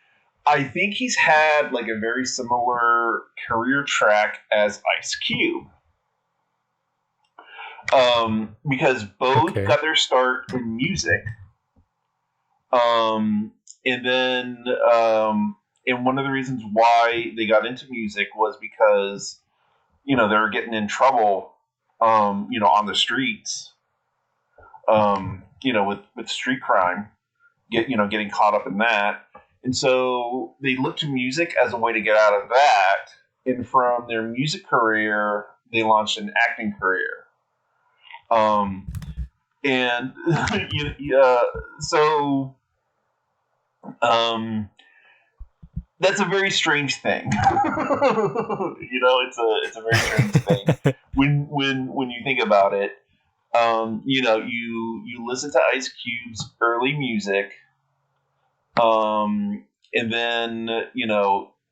I think he's had like a very similar career track as Ice Cube. Because both got their start in music. And then and one of the reasons why they got into music was because they were getting in trouble on the streets with street crime, getting caught up in that. And so they looked to music as a way to get out of that. And from their music career, they launched an acting career. That's a very strange thing. It's a very strange thing when you think about it. You listen to Ice Cube's early music, and then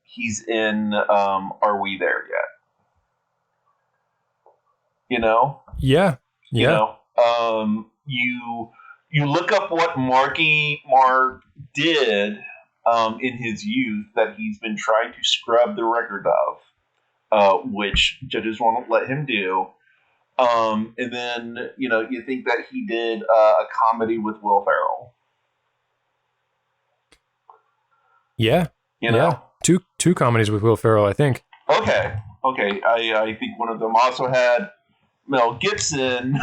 he's in Are We There Yet? Yeah. You look up what Marky Mark did in his youth that he's been trying to scrub the record of, which judges won't let him do. And then, you think that he did a comedy with Will Ferrell. Yeah. You know? Yeah. Two comedies with Will Ferrell, I think. Okay. I think one of them also had Mel Gibson,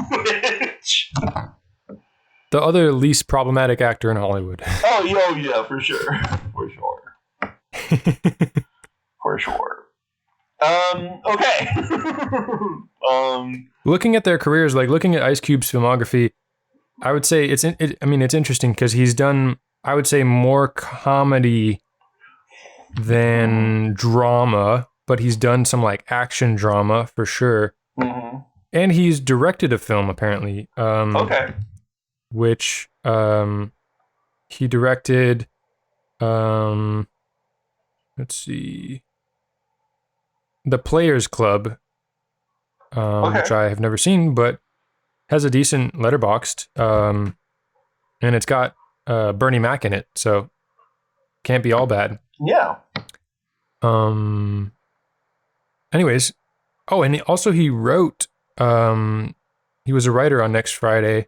which... The other least problematic actor in Hollywood. Oh yeah, for sure. For sure. Okay. Looking at their careers, like looking at Ice Cube's filmography, I would say it's interesting because he's done, I would say, more comedy than drama, but he's done some like action drama for sure. Mm-hmm. And he's directed a film apparently. Okay. Which he directed, let's see, The Players Club, which I have never seen, but has a decent Letterboxd, and it's got Bernie Mac in it, so can't be all bad. Yeah. Anyways, and he wrote, he was a writer on Next Friday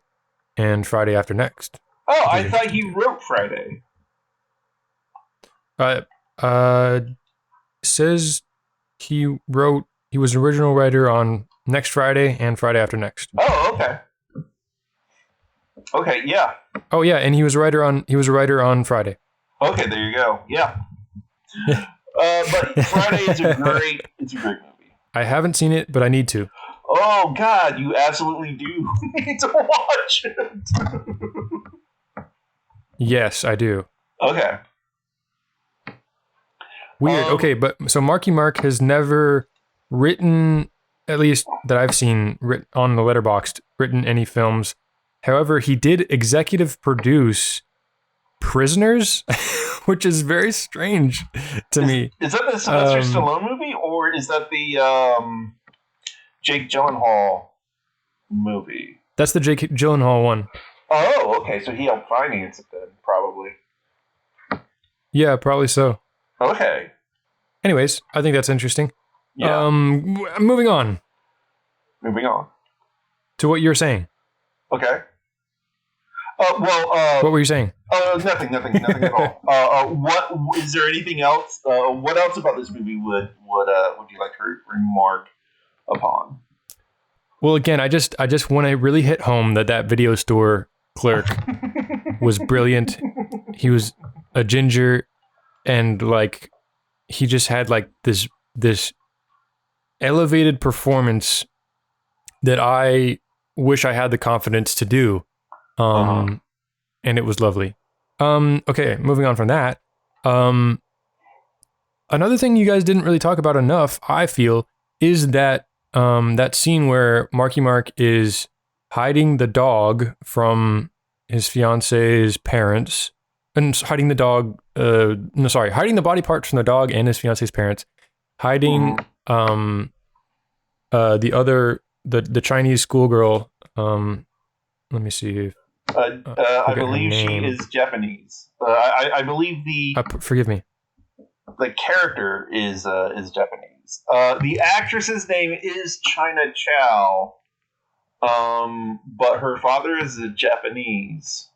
and Friday After Next. Oh, I thought he wrote Friday. Says he was an original writer on Next Friday and Friday After Next. Oh, okay. Okay, yeah. Oh yeah, and he was a writer on Friday. Okay, there you go. Yeah. But Friday is a great movie. I haven't seen it, but I need to. Oh God, you absolutely do need to watch it. Yes, I do. Okay. Weird. Okay, but so Marky Mark has never written, at least that I've seen on the Letterboxd, written any films. However, he did executive produce Prisoners, which is very strange to me. Is that the Sylvester Stallone movie, or is that the Jake Gyllenhaal movie? That's the Jake Gyllenhaal one. Oh, okay. So he helped finance it then, probably. Yeah, probably so. Okay. Anyways, I think that's interesting. Yeah. Moving on. Moving on. To what you're saying. Okay. What were you saying? Nothing at all. What is there anything else? What else about this movie would you like to remark upon? Well, again, I just want to really hit home that video store clerk was brilliant. He was a ginger, and like he just had like this elevated performance that I wish I had the confidence to do. And it was lovely. Okay, moving on from that. Another thing you guys didn't really talk about enough, I feel, is that that scene where Marky Mark is hiding the dog from his fiance's parents, and hiding the dog. Hiding the body parts from the dog and his fiance's parents, hiding the Chinese schoolgirl. Let me see. I believe she is Japanese. I believe forgive me. The character is Japanese. The actress's name is China Chow, but her father is a Japanese.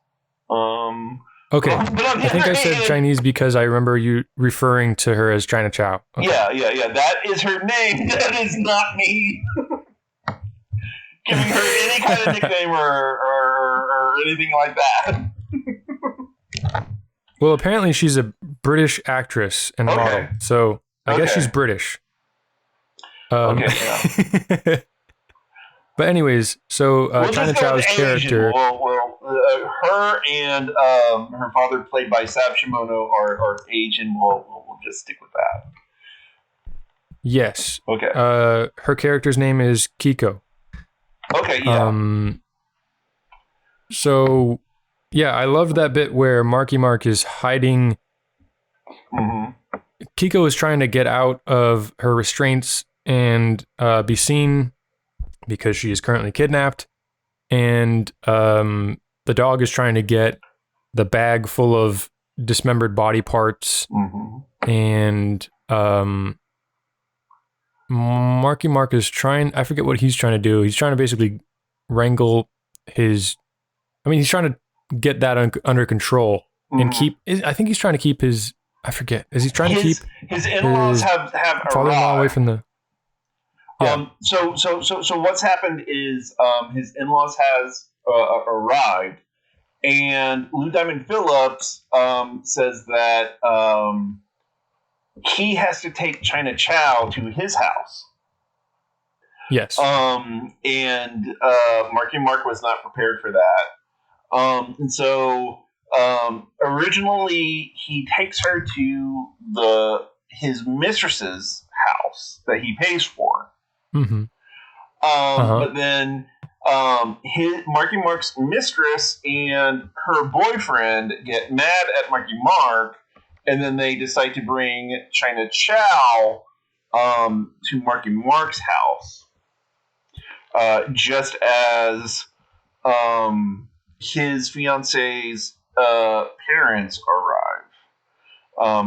Okay, I think I said Chinese because I remember you referring to her as China Chow. Okay. Yeah. That is her name. That is not me giving her any kind of nickname or anything like that. Well, apparently she's a British actress and model, so I guess she's British. Yeah. But anyways, so China Chow's character... her and her father, played by Sab Shimono, are Asian. We'll just stick with that. Yes. Okay. Her character's name is Kiko. Okay, yeah. So, yeah, I loved that bit where Marky Mark is hiding. Mm-hmm. Kiko is trying to get out of her restraints and be seen because she is currently kidnapped. And the dog is trying to get the bag full of dismembered body parts. Mm-hmm. And Marky Mark is trying, I forget what he's trying to do. He's trying to basically wrangle he's trying to get that under control and keep, I think he's trying to keep his I forget. Is he trying to keep his in-laws his have father-in-law away arrived. from the? Yeah. So what's happened is his in-laws has arrived, and Lou Diamond Phillips says that he has to take China Chow to his house. Yes. And Marky Mark was not prepared for that. And so originally he takes her to his mistress's house that he pays for. Mm-hmm. But then Marky Mark's mistress and her boyfriend get mad at Marky Mark, and then they decide to bring China Chow to Marky Mark's house. Just as his fiance's parents arrive.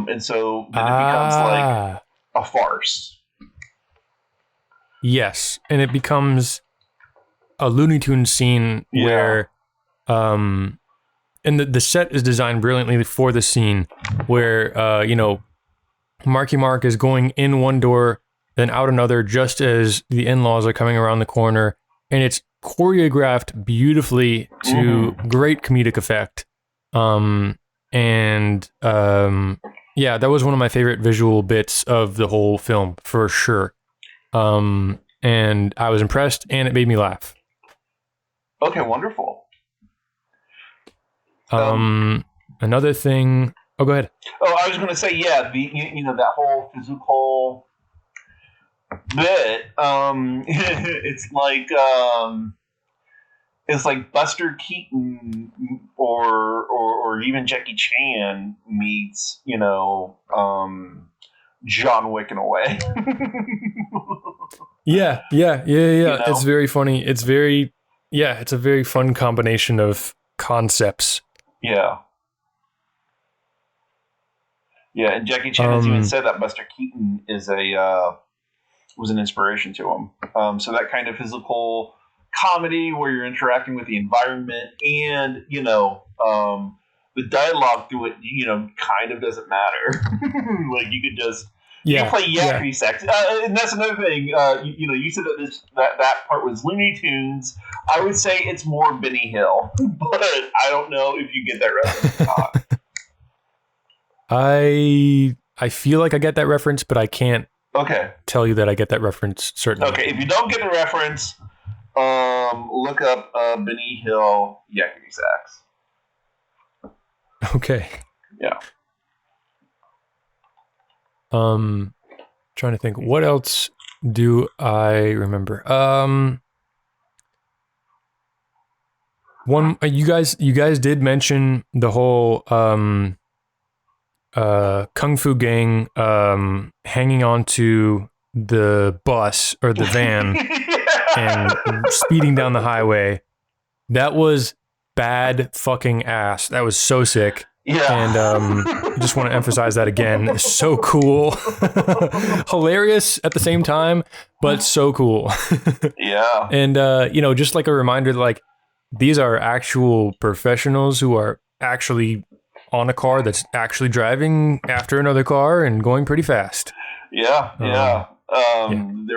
And so then it becomes like a farce. Yes, and it becomes a Looney Tunes scene where, and the set is designed brilliantly for the scene where, Marky Mark is going in one door, then out another, just as the in-laws are coming around the corner, and it's choreographed beautifully to great comedic effect. That was one of my favorite visual bits of the whole film for sure. And I was impressed, and it made me laugh. Okay, wonderful. Another thing. Oh, go ahead. Oh, I was going to say, yeah, that whole physical bit. It's like Buster Keaton or even Jackie Chan meets John Wick in a way. Yeah. It's very funny. It's a very fun combination of concepts. Yeah. Yeah, and Jackie Chan has even said that Buster Keaton was an inspiration to him. So that kind of physical comedy where you're interacting with the environment and, the dialogue through it, kind of doesn't matter. Like you could just you play yakety sax, and that's another thing. You said that part was Looney Tunes. I would say it's more Benny Hill, but I don't know if you get that reference or not. I feel like I get that reference, but I can't tell you that I get that reference certainly. Okay, if you don't get the reference, look up Benny Hill yakety sax. Okay. Yeah. Trying to think, what else do I remember? You guys did mention the whole Kung Fu Gang hanging onto the bus or the van and speeding down the highway. That was bad fucking ass. That was so sick. Yeah. And I just want to emphasize that again. So cool. Hilarious at the same time, but so cool. Yeah. And just like a reminder, like these are actual professionals who are actually on a car that's actually driving after another car and going pretty fast. Yeah. There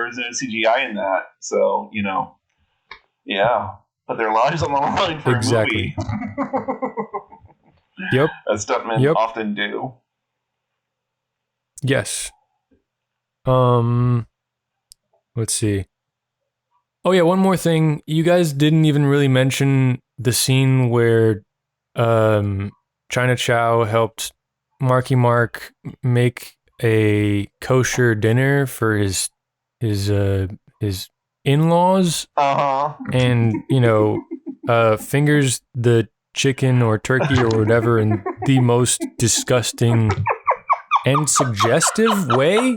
was no CGI in that, so yeah. Put their lives on the line for a movie. Yep. As stuntmen often do. Yes. Let's see. Oh yeah, one more thing. You guys didn't even really mention the scene where China Chow helped Marky Mark make a kosher dinner for his in-laws. And fingers the chicken or turkey or whatever in the most disgusting and suggestive way.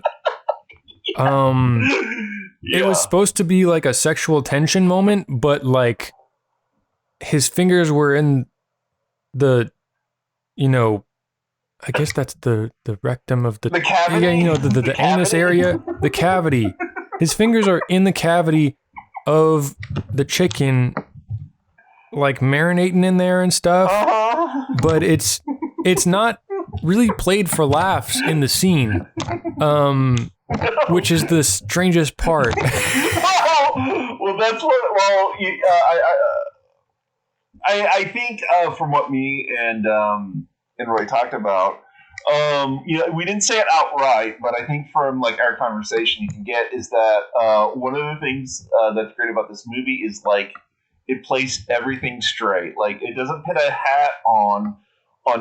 It was supposed to be like a sexual tension moment, but like his fingers were in the, I guess that's the rectum of the cavity. Yeah, the anus area, the cavity. His fingers are in the cavity of the chicken, like marinating in there and stuff. But it's not really played for laughs in the scene, which is the strangest part. Well, that's what. Well, I think from what me and Roy talked about, we didn't say it outright, but I think from like our conversation, you can get is that one of the things that's great about this movie is like it plays everything straight. Like it doesn't put a hat on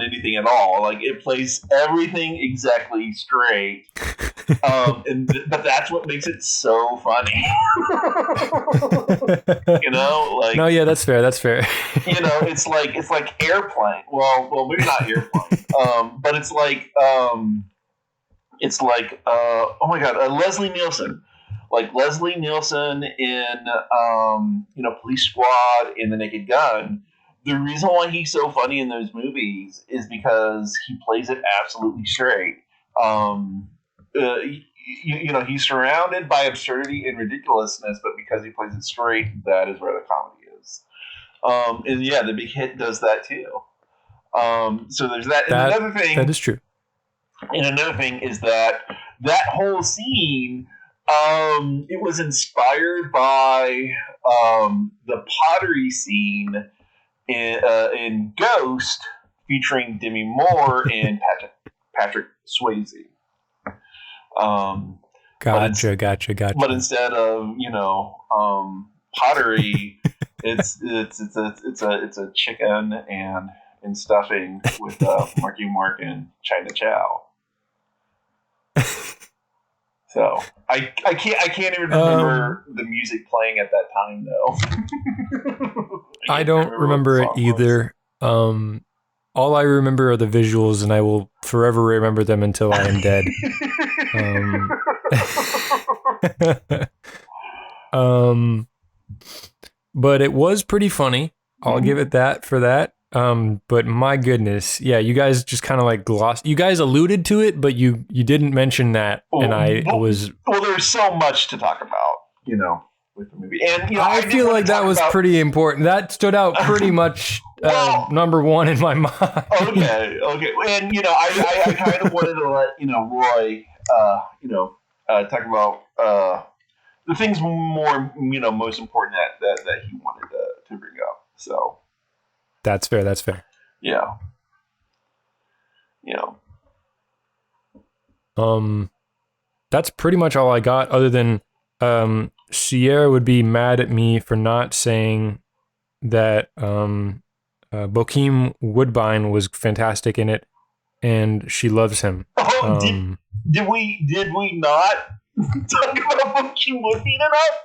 anything at all. Like it plays everything exactly straight. But that's what makes it so funny. Like no, yeah, that's fair. it's like Airplane. Well, maybe not Airplane. But it's like oh my god, Leslie Nielsen. Like Leslie Nielsen in Police Squad in The Naked Gun. The reason why he's so funny in those movies is because he plays it absolutely straight. He's surrounded by absurdity and ridiculousness, but because he plays it straight, that is where the comedy is. And yeah, The Big Hit does that too. So there's that. And another thing that is true. And another thing is that whole scene, it was inspired by the pottery scene in Ghost, featuring Demi Moore and Patrick Swayze. Gotcha. But instead of pottery, it's a chicken and stuffing with Marky Mark and China Chow. So I can't even remember the music playing at that time though. I don't remember it either. All I remember are the visuals, and I will forever remember them until I am dead. But it was pretty funny. I'll give it that for that. But my goodness, yeah, you guys just kind of like glossed. You guys alluded to it, but you didn't mention that, and Well, there's so much to talk about, with the movie, and I feel like that was pretty important. That stood out pretty much number one in my mind. Okay, and I kind of wanted to let Roy, talk about the things more most important that he wanted to bring up. So. That's fair. Yeah. That's pretty much all I got, other than Sierra would be mad at me for not saying that Bokeem Woodbine was fantastic in it, and she loves him. Oh, did we not talk about Bokeem Woodbine enough?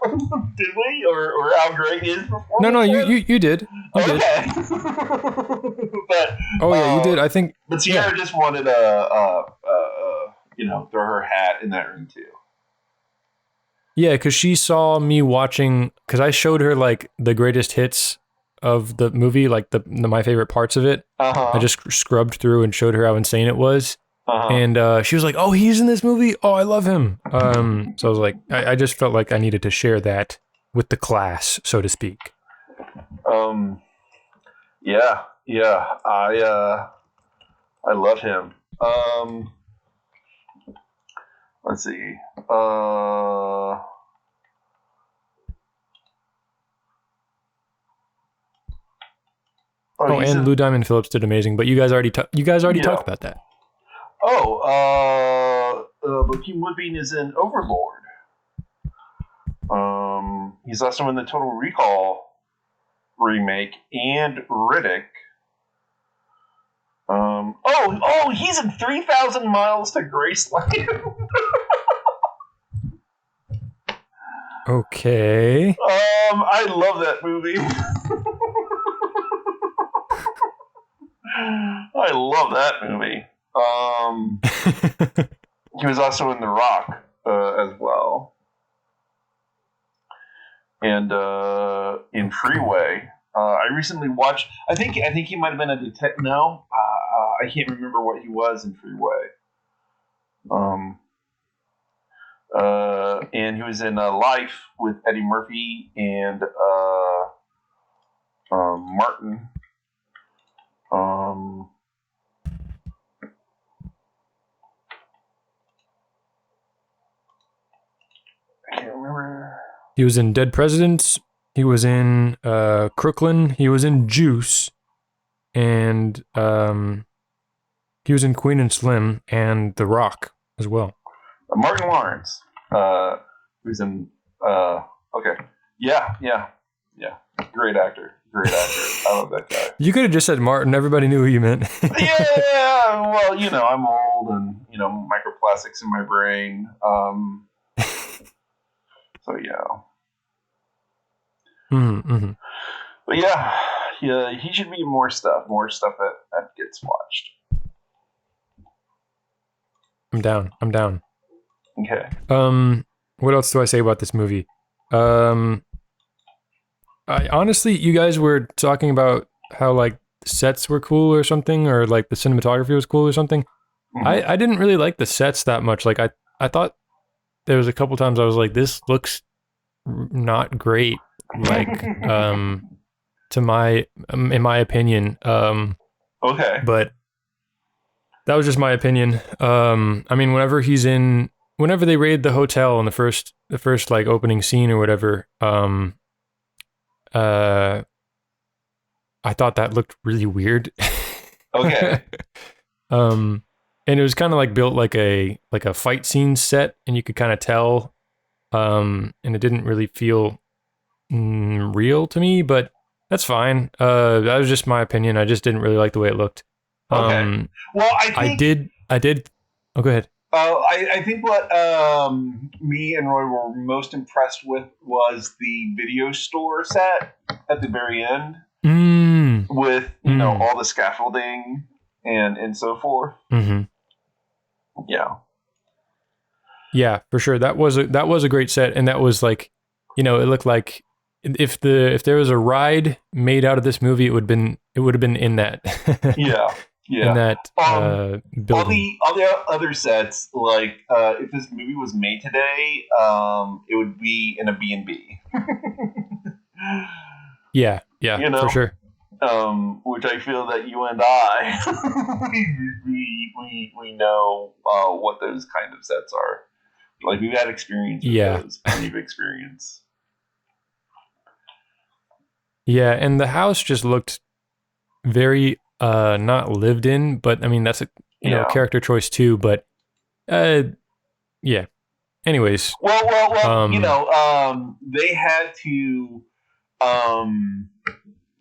Did we? Or how great his performance? No, you did. You did. But yeah, you did. I think. But Sierra just wanted to throw her hat in that ring too. Yeah, because she saw me watching. Because I showed her like the greatest hits of the movie, like the my favorite parts of it. I just scrubbed through and showed her how insane it was. And she was like, "Oh, he's in this movie. Oh, I love him." So I was like, I just felt like I needed to share that with the class, so to speak. Yeah, I love him. Let's see. And Lou Diamond Phillips did amazing, but you guys already talked about that. Bokeem Woodbine is in Overlord. He's also in the Total Recall remake and Riddick. He's in 3,000 Miles to Graceland. Okay. I love that movie. I love that movie. He was also in The Rock as well, and in Freeway. I recently watched. I think he might have been a detective. No, I can't remember what he was in Freeway. And he was in Life with Eddie Murphy and Martin. He was in Dead Presidents. He was in Crooklyn. He was in Juice, and he was in Queen and Slim and The Rock as well. Martin Lawrence, who's in. Okay, yeah. Great actor. I love that guy. You could have just said Martin. Everybody knew who you meant. Yeah. Well, I'm old, and microplastics in my brain. So yeah. Mm-hmm. But yeah, he should be more stuff that gets watched. I'm down. Okay. What else do I say about this movie? I honestly, you guys were talking about how like sets were cool or something, or like the cinematography was cool or something. Mhm. I didn't really like the sets that much. Like I thought there was a couple times I was like, this looks not great. Like in my opinion. Okay. But that was just my opinion. I mean, whenever they raid the hotel in the first like opening scene or whatever, I thought that looked really weird. Okay. And it was kind of like built like a fight scene set, and you could kind of tell, and it didn't really feel real to me, but that's fine. That was just my opinion. I just didn't really like the way it looked. Okay. Well, I did. Oh, go ahead. I think what me and Roy were most impressed with was the video store set at the very end, with all the scaffolding and so forth. Mm-hmm. Yeah, for sure. That was a great set, and that was like, it looked like if there was a ride made out of this movie, it would have been in that. Yeah. In that building. All the other sets, like if this movie was made today, it would be in a B&B. Yeah, for sure. Which I feel that you and I we know what those kind of sets are. Like, we've had experience with those, plenty of experience. Yeah, and the house just looked very not lived in, but I mean that's a character choice too, but yeah. Anyways. Well, they had to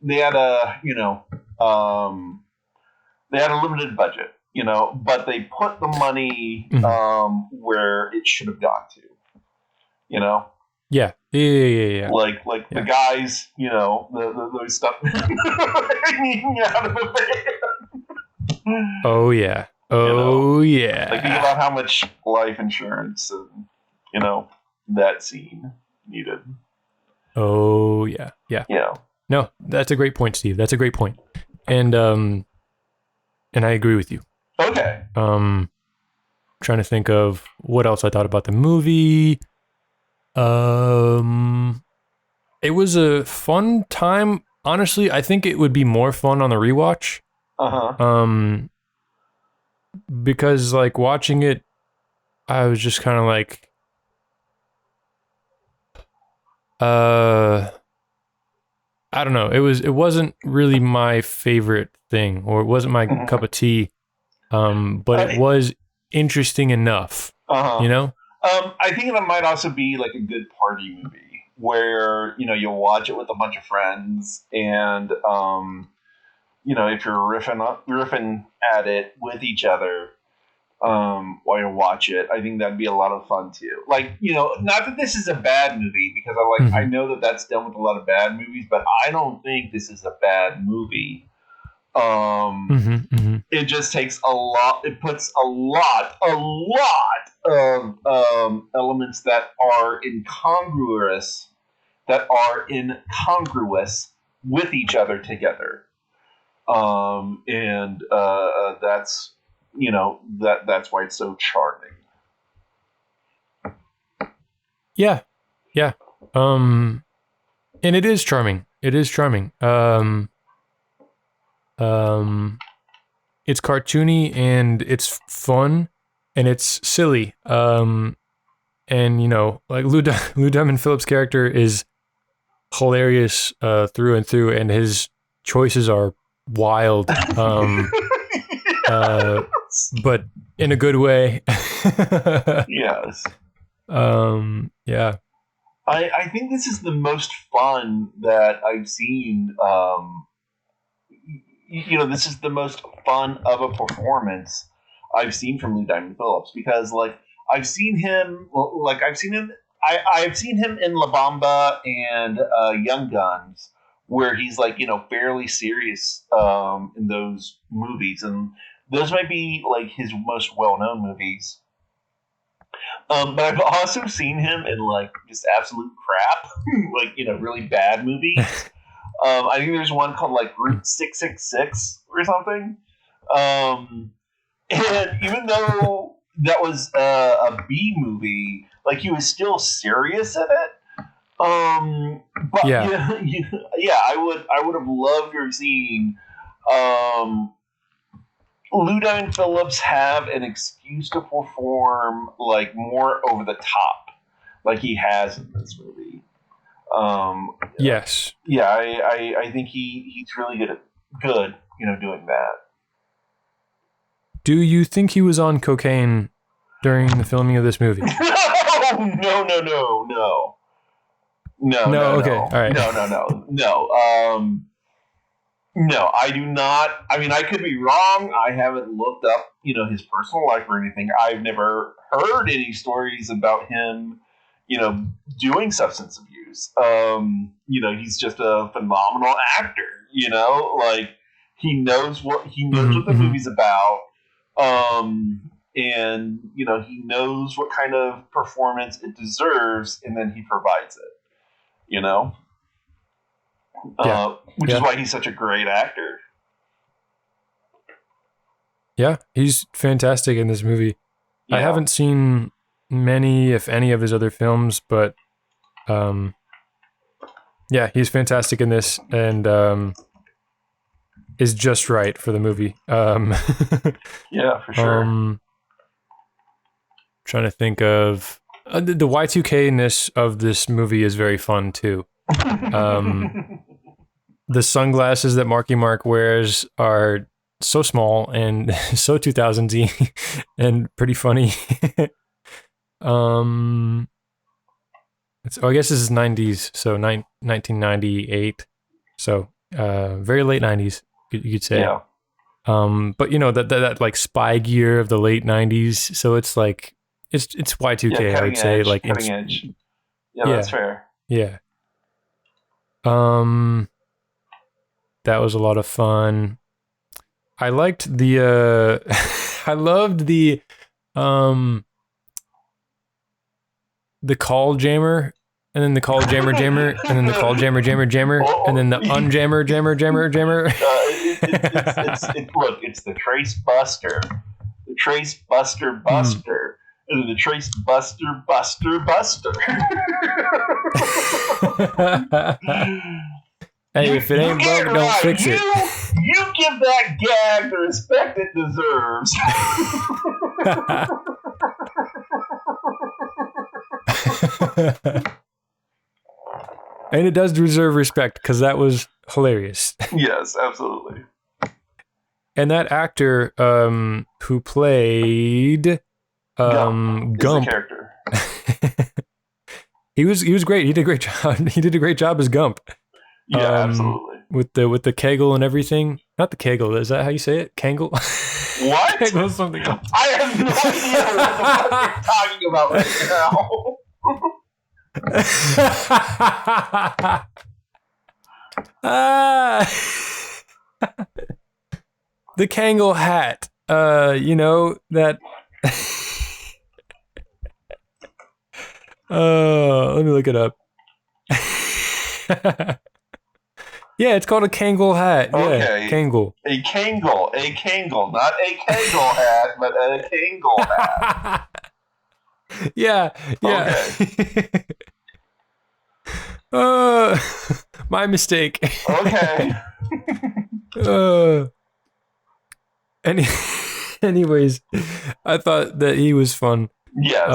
they had a limited budget, but they put the money where it should have gone to. Yeah. Like the guys, those stuff hanging out of the van. Oh yeah. Yeah. Like, think about how much life insurance and that scene needed. Oh yeah. No, that's a great point, Steve. That's a great point. And I agree with you. Okay. Trying to think of what else I thought about the movie. It was a fun time. Honestly, I think it would be more fun on the rewatch. Because like watching it, I was just kind of like, I don't know. It wasn't really my favorite thing, or it wasn't my cup of tea. But it was interesting enough. I think it might also be like a good party movie where you'll watch it with a bunch of friends, and if you're riffing at it with each other while you watch it, I think that'd be a lot of fun too. Like, not that this is a bad movie, because I know that that's done with a lot of bad movies, but I don't think this is a bad movie. It just takes a lot. It puts a lot of elements that are incongruous with each other together. And that's that's why it's so charming. Yeah. And it is charming. It's cartoony and it's fun and it's silly. And and like Lou Diamond Phillips' character is hilarious through and through, and his choices are wild, but in a good way. Yes. Yeah. I think this is the most fun that I've seen. This is the most fun of a performance I've seen from Lou Diamond Phillips, because I've seen him I've seen him in La Bamba and Young Guns, where he's fairly serious in those movies, and those might be his most well known movies. But I've also seen him in just absolute crap, really bad movies. I think there's one called Route 666 or something. And even though that was a B movie, he was still serious in it. But Yeah. I would have loved to have seen Lou Diamond Phillips have an excuse to perform more over the top, like he has in this movie. Yes. Yeah, I think he's really good doing that. Do you think he was on cocaine during the filming of this movie? No. Okay. All right. No, I do not. I mean, I could be wrong. I haven't looked up, his personal life or anything. I've never heard any stories about him, doing substance abuse. He's just a phenomenal actor. He knows what the movie's about. And he knows what kind of performance it deserves, and then he provides it. Which is why he's such a great actor. Yeah, he's fantastic in this movie. Yeah. I haven't seen many, if any, of his other films, but he's fantastic in this, and is just right for the movie. Yeah, for sure. Trying to think of the Y2K-ness of this movie is very fun too. The sunglasses that Marky Mark wears are so small and so 2000s-y and pretty funny. I guess this is 90s, so 1998. So very late 90s, you could say. Yeah. But that spy gear of the late 90s, so it's it's Y2K, I would say, cutting edge. Yeah, that's fair. Yeah. That was a lot of fun. I liked the I loved the call jammer, and then the call jammer, and then the call jammer, and then the unjammer, jammer. Look, it's the trace buster. The trace buster, and then the trace buster. Hey, if it ain't broke, don't fix it. You give that gag the respect it deserves. And it does deserve respect, because that was hilarious. Yes, absolutely. And that actor who played Gump, character. he was great. He did a great job. He did a great job as Gump. Yeah, absolutely. With the kegel and everything. Not the kegel. Is that how you say it? Kangle? What? Kegel is something else. I have no idea what the fuck you're talking about right now. The Kangle hat. That. Let me look it up. Yeah, it's called a Kangle hat. Okay. Yeah, Kangle. A Kangle, not a Kangle hat, but a Kangle hat. Yeah. Okay. My mistake. Okay. Anyways, I thought that he was fun. Yes.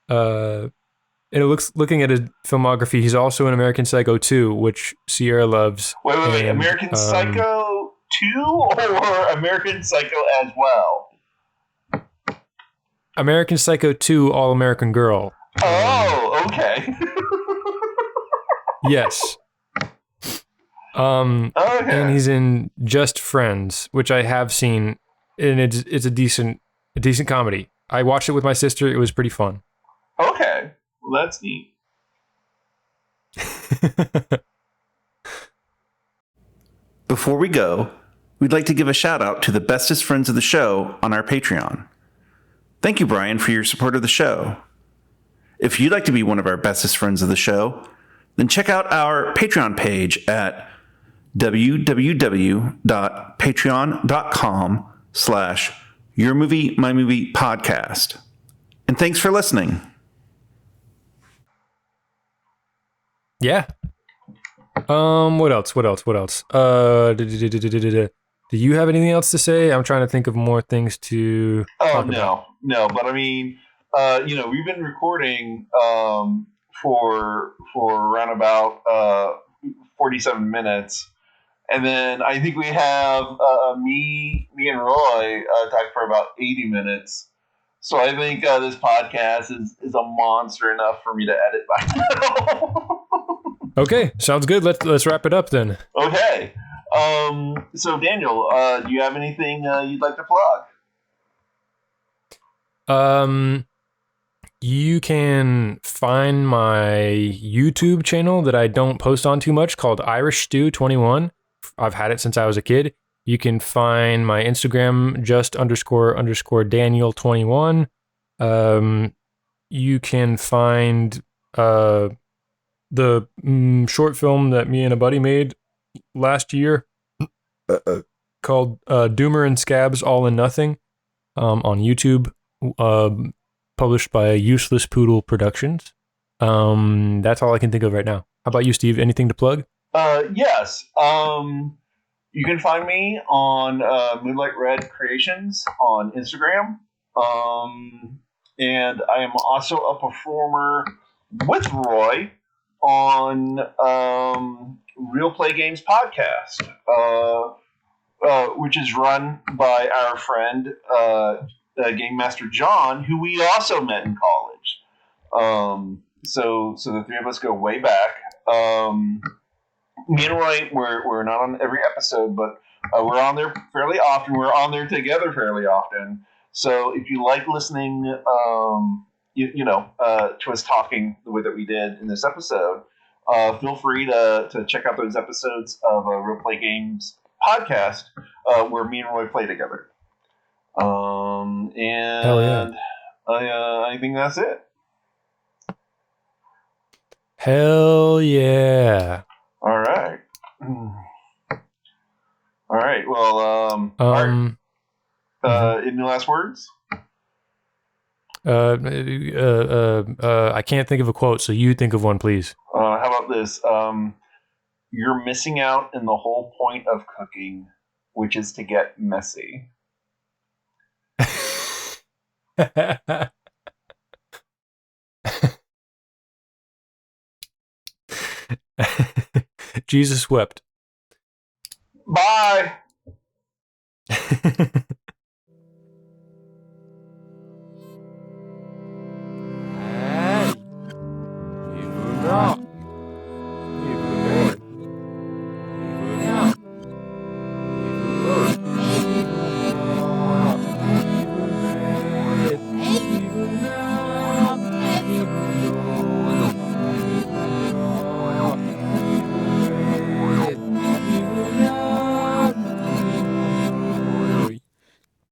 And looking at his filmography, he's also in American Psycho 2, which Sierra loves. Wait. And, American Psycho 2 or American Psycho as well? American Psycho 2, All American Girl. Oh, okay. Yes. Okay. And he's in Just Friends, which I have seen, and it's a decent comedy. I watched it with my sister. It was pretty fun. Okay. Well, that's neat. Before we go, we'd like to give a shout out to the bestest friends of the show on our Patreon. Thank you, Brian, for your support of the show. If you'd like to be one of our bestest friends of the show, then check out our Patreon page at www.patreon.com/yourmoviemymoviepodcast. And thanks for listening. Yeah. What else? Do you have anything else to say? I'm trying to think of more ththings to talk about. No. But I mean, we've been recording for around about 47 minutes, and then I think we have me and Roy talked for about 80 minutes. So I think this podcast is a monster enough for me to edit by now. Okay, sounds good. Let's wrap it up then. Okay. So Daniel, do you have anything you'd like to plug? You can find my YouTube channel that I don't post on too much called Irish Stew 21. I've had it since I was a kid. You can find my Instagram __ Daniel 21. You can find the short film that me and a buddy made last year called Doomer and Scabs All in Nothing on YouTube, published by Useless Poodle Productions. That's all I can think of right now. How about you, Steve? Anything to plug? Yes. You can find me on Moonlight Red Creations on Instagram. And I am also a performer with Roy on Real Play Games podcast, which is run by our friend Game Master John, who we also met in college. So the three of us go way back. Me and Roy, we're not on every episode, but we're on there fairly often. We're on there together fairly often. So if you like listening, to us talking the way that we did in this episode, feel free to check out those episodes of Real Play Games podcast where me and Roy play together. And Hell yeah. I think that's it. Hell yeah. All right. All right. Well, Art, any last words? I can't think of a quote, so you think of one, please. How about this? You're missing out in the whole point of cooking, which is to get messy. Jesus wept. Bye.